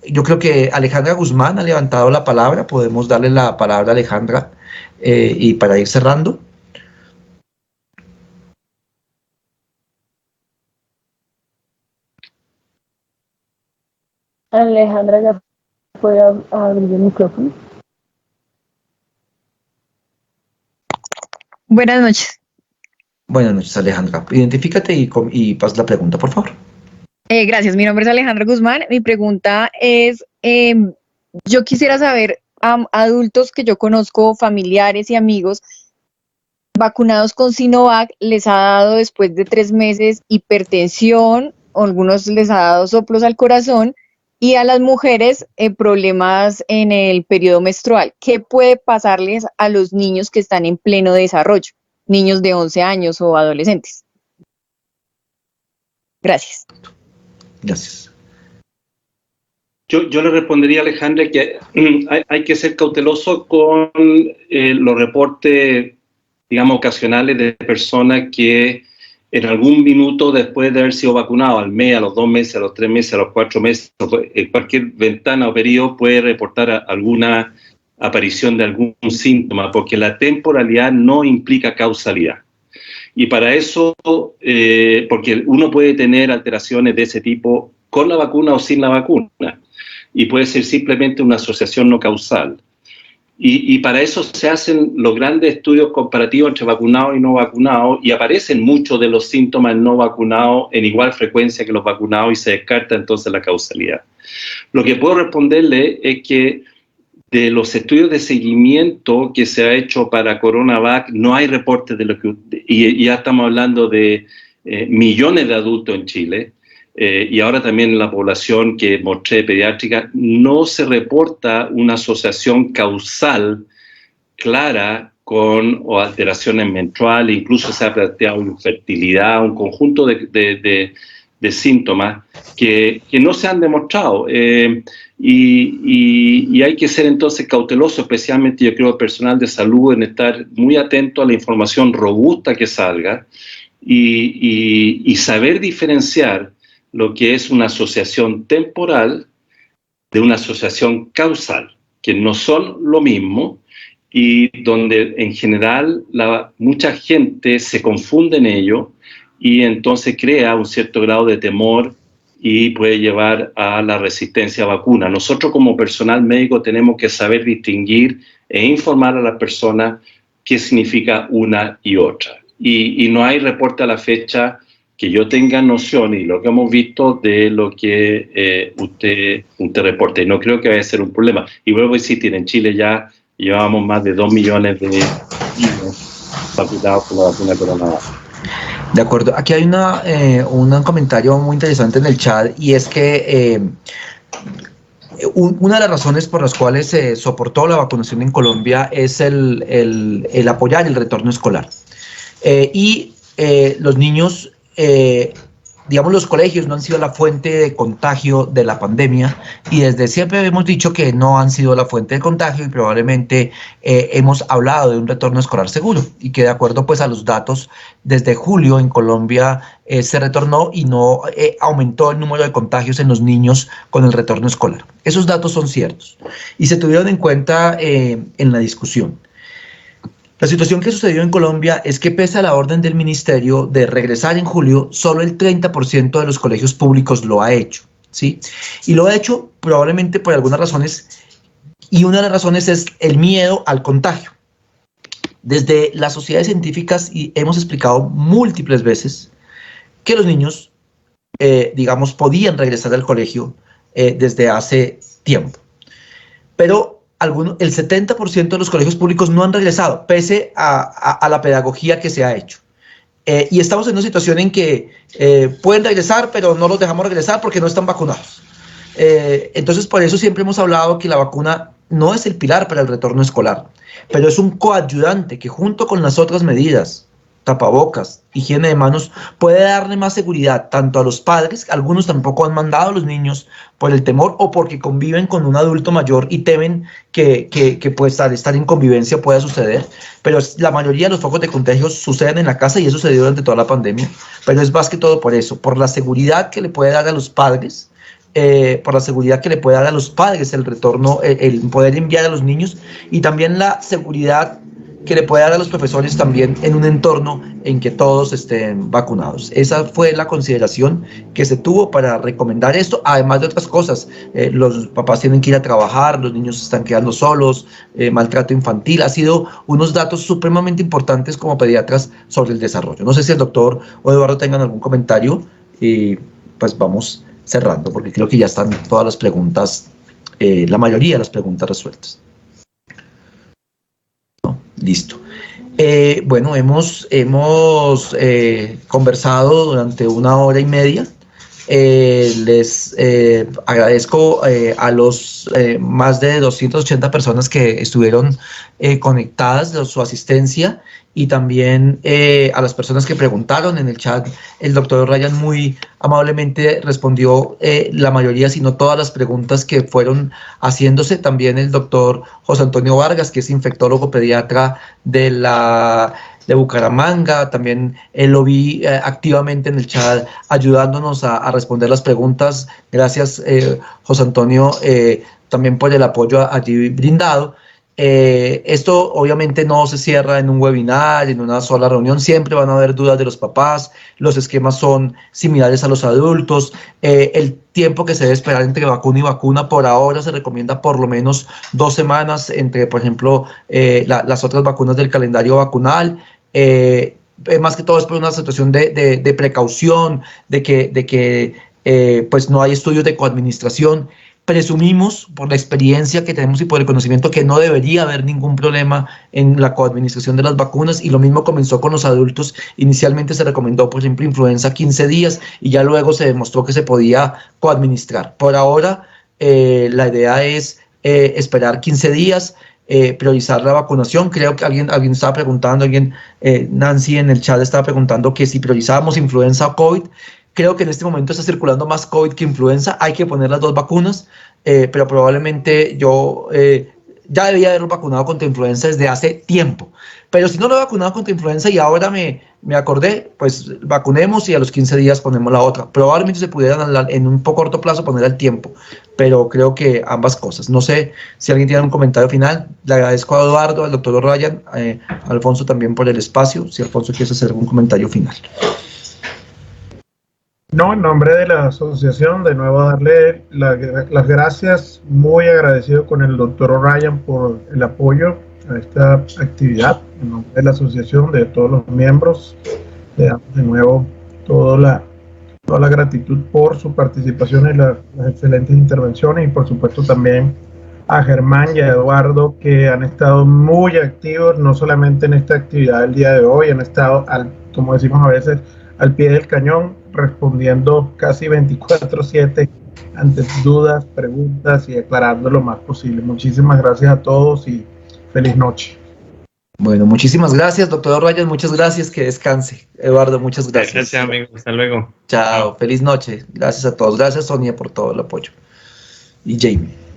yo creo que Alejandra Guzmán ha levantado la palabra, podemos darle la palabra a Alejandra y para ir cerrando. Alejandra, ya puede abrir el micrófono. Buenas noches. Buenas noches, Alejandra. Identifícate y pasa la pregunta, por favor. Gracias, mi nombre es Alejandra Guzmán. Mi pregunta es, yo quisiera saber, adultos que yo conozco, familiares y amigos, vacunados con Sinovac, les ha dado después de 3 meses hipertensión, algunos les ha dado soplos al corazón, y a las mujeres problemas en el periodo menstrual. ¿Qué puede pasarles a los niños que están en pleno desarrollo? Niños de 11 años o adolescentes. Gracias. Gracias. Yo le respondería a Alejandra que hay que ser cauteloso con los reportes, digamos, ocasionales de personas que en algún minuto después de haber sido vacunado, al mes, a los 2 meses, a los 3 meses, a los 4 meses, en cualquier ventana o periodo puede reportar alguna aparición de algún síntoma, porque la temporalidad no implica causalidad. Y para eso, porque uno puede tener alteraciones de ese tipo con la vacuna o sin la vacuna, y puede ser simplemente una asociación no causal. Y para eso se hacen los grandes estudios comparativos entre vacunados y no vacunados, y aparecen muchos de los síntomas no vacunados en igual frecuencia que los vacunados y se descarta entonces la causalidad. Lo que puedo responderle es que de los estudios de seguimiento que se ha hecho para CoronaVac no hay reportes de lo que, y ya estamos hablando de millones de adultos en Chile, y ahora también en la población que mostré pediátrica, no se reporta una asociación causal clara con o alteraciones menstruales, incluso se ha planteado infertilidad, un conjunto de síntomas que no se han demostrado. Y hay que ser entonces cauteloso, especialmente yo creo el personal de salud, en estar muy atento a la información robusta que salga y saber diferenciar lo que es una asociación temporal de una asociación causal, que no son lo mismo y donde en general mucha gente se confunde en ello y entonces crea un cierto grado de temor y puede llevar a la resistencia a vacuna. Nosotros como personal médico tenemos que saber distinguir e informar a las personas qué significa una y otra. Y no hay reporte a la fecha que yo tenga noción y lo que hemos visto de lo que usted reporte. No creo que vaya a ser un problema. Y vuelvo a insistir, en Chile ya llevamos más de 2 millones de niños vacunados con la vacuna CoronaVac. De acuerdo. Aquí hay un comentario muy interesante en el chat y es que una de las razones por las cuales se soportó la vacunación en Colombia es el apoyar el retorno escolar. Los niños, digamos, los colegios no han sido la fuente de contagio de la pandemia y desde siempre hemos dicho que no han sido la fuente de contagio y probablemente hemos hablado de un retorno escolar seguro y que de acuerdo pues a los datos desde julio en Colombia se retornó y no aumentó el número de contagios en los niños con el retorno escolar. Esos datos son ciertos y se tuvieron en cuenta en la discusión. La situación que sucedió en Colombia es que pese a la orden del ministerio de regresar en julio, solo el 30% de los colegios públicos lo ha hecho, ¿sí? Y lo ha hecho probablemente por algunas razones, y una de las razones es el miedo al contagio. Desde las sociedades científicas hemos explicado múltiples veces que los niños, digamos, podían regresar al colegio desde hace tiempo. Pero el 70% de los colegios públicos no han regresado, pese a la pedagogía que se ha hecho. Y estamos en una situación en que pueden regresar, pero no los dejamos regresar porque no están vacunados. Entonces, por eso siempre hemos hablado que la vacuna no es el pilar para el retorno escolar, pero es un coayudante que junto con las otras medidas, tapabocas, higiene de manos, puede darle más seguridad tanto a los padres, algunos tampoco han mandado a los niños por el temor o porque conviven con un adulto mayor y temen que pues al estar en convivencia pueda suceder, pero la mayoría de los focos de contagios suceden en la casa y eso se dio durante toda la pandemia, pero es más que todo por eso, por la seguridad que le puede dar a los padres, el retorno, el poder enviar a los niños y también la seguridad que le puede dar a los profesores también en un entorno en que todos estén vacunados. Esa fue la consideración que se tuvo para recomendar esto, además de otras cosas. Los papás tienen que ir a trabajar, los niños se están quedando solos, maltrato infantil. Ha sido unos datos supremamente importantes como pediatras sobre el desarrollo. No sé si el doctor o Eduardo tengan algún comentario y pues vamos cerrando porque creo que ya están todas las preguntas, la mayoría de las preguntas resueltas. Listo. Bueno, hemos conversado durante 1 hora y media. Les agradezco a los más de 280 personas que estuvieron conectadas de su asistencia y también a las personas que preguntaron en el chat. El doctor Ryan muy amablemente respondió la mayoría, si no todas las preguntas que fueron haciéndose. También el doctor José Antonio Vargas, que es infectólogo pediatra de Bucaramanga, también lo vi activamente en el chat ayudándonos a responder las preguntas. Gracias, José Antonio, también por el apoyo allí brindado. Esto obviamente no se cierra en un webinar, en una sola reunión, siempre van a haber dudas de los papás, los esquemas son similares a los adultos, el tiempo que se debe esperar entre vacuna y vacuna por ahora se recomienda por lo menos 2 semanas entre, por ejemplo, las otras vacunas del calendario vacunal. Más que todo es por una situación de precaución, de que pues no hay estudios de coadministración. Presumimos, por la experiencia que tenemos y por el conocimiento, que no debería haber ningún problema en la coadministración de las vacunas, y lo mismo comenzó con los adultos. Inicialmente se recomendó, por ejemplo, influenza 15 días y ya luego se demostró que se podía coadministrar. Por ahora, la idea es esperar 15 días, priorizar la vacunación. Creo que alguien estaba preguntando, Nancy en el chat estaba preguntando que si priorizábamos influenza o COVID. Creo que en este momento está circulando más COVID que influenza. Hay que poner las 2 vacunas, pero probablemente yo ya debía haberlo vacunado contra influenza desde hace tiempo. Pero si no lo he vacunado contra influenza y ahora me acordé, pues vacunemos y a los 15 días ponemos la otra. Probablemente se pudieran en un poco corto plazo poner al tiempo, pero creo que ambas cosas. No sé si alguien tiene un comentario final. Le agradezco a Eduardo, al doctor Ryan, a Alfonso también por el espacio. Si Alfonso quiere hacer algún comentario final. No, en nombre de la asociación, de nuevo darle las gracias, muy agradecido con el doctor O'Ryan por el apoyo a esta actividad. En nombre de la asociación, de todos los miembros, le damos de nuevo toda la gratitud por su participación en las excelentes intervenciones, y por supuesto también a Germán y a Eduardo, que han estado muy activos, no solamente en esta actividad del día de hoy, han estado, como decimos a veces, al pie del cañón, respondiendo casi 24/7 ante dudas, preguntas y aclarando lo más posible. Muchísimas gracias a todos y feliz noche. Bueno, muchísimas gracias, doctor Ryan, muchas gracias, que descanse. Eduardo, muchas gracias. Gracias, amigo, hasta luego. Chao, feliz noche. Gracias a todos. Gracias, Sonia, por todo el apoyo. Y Jamie.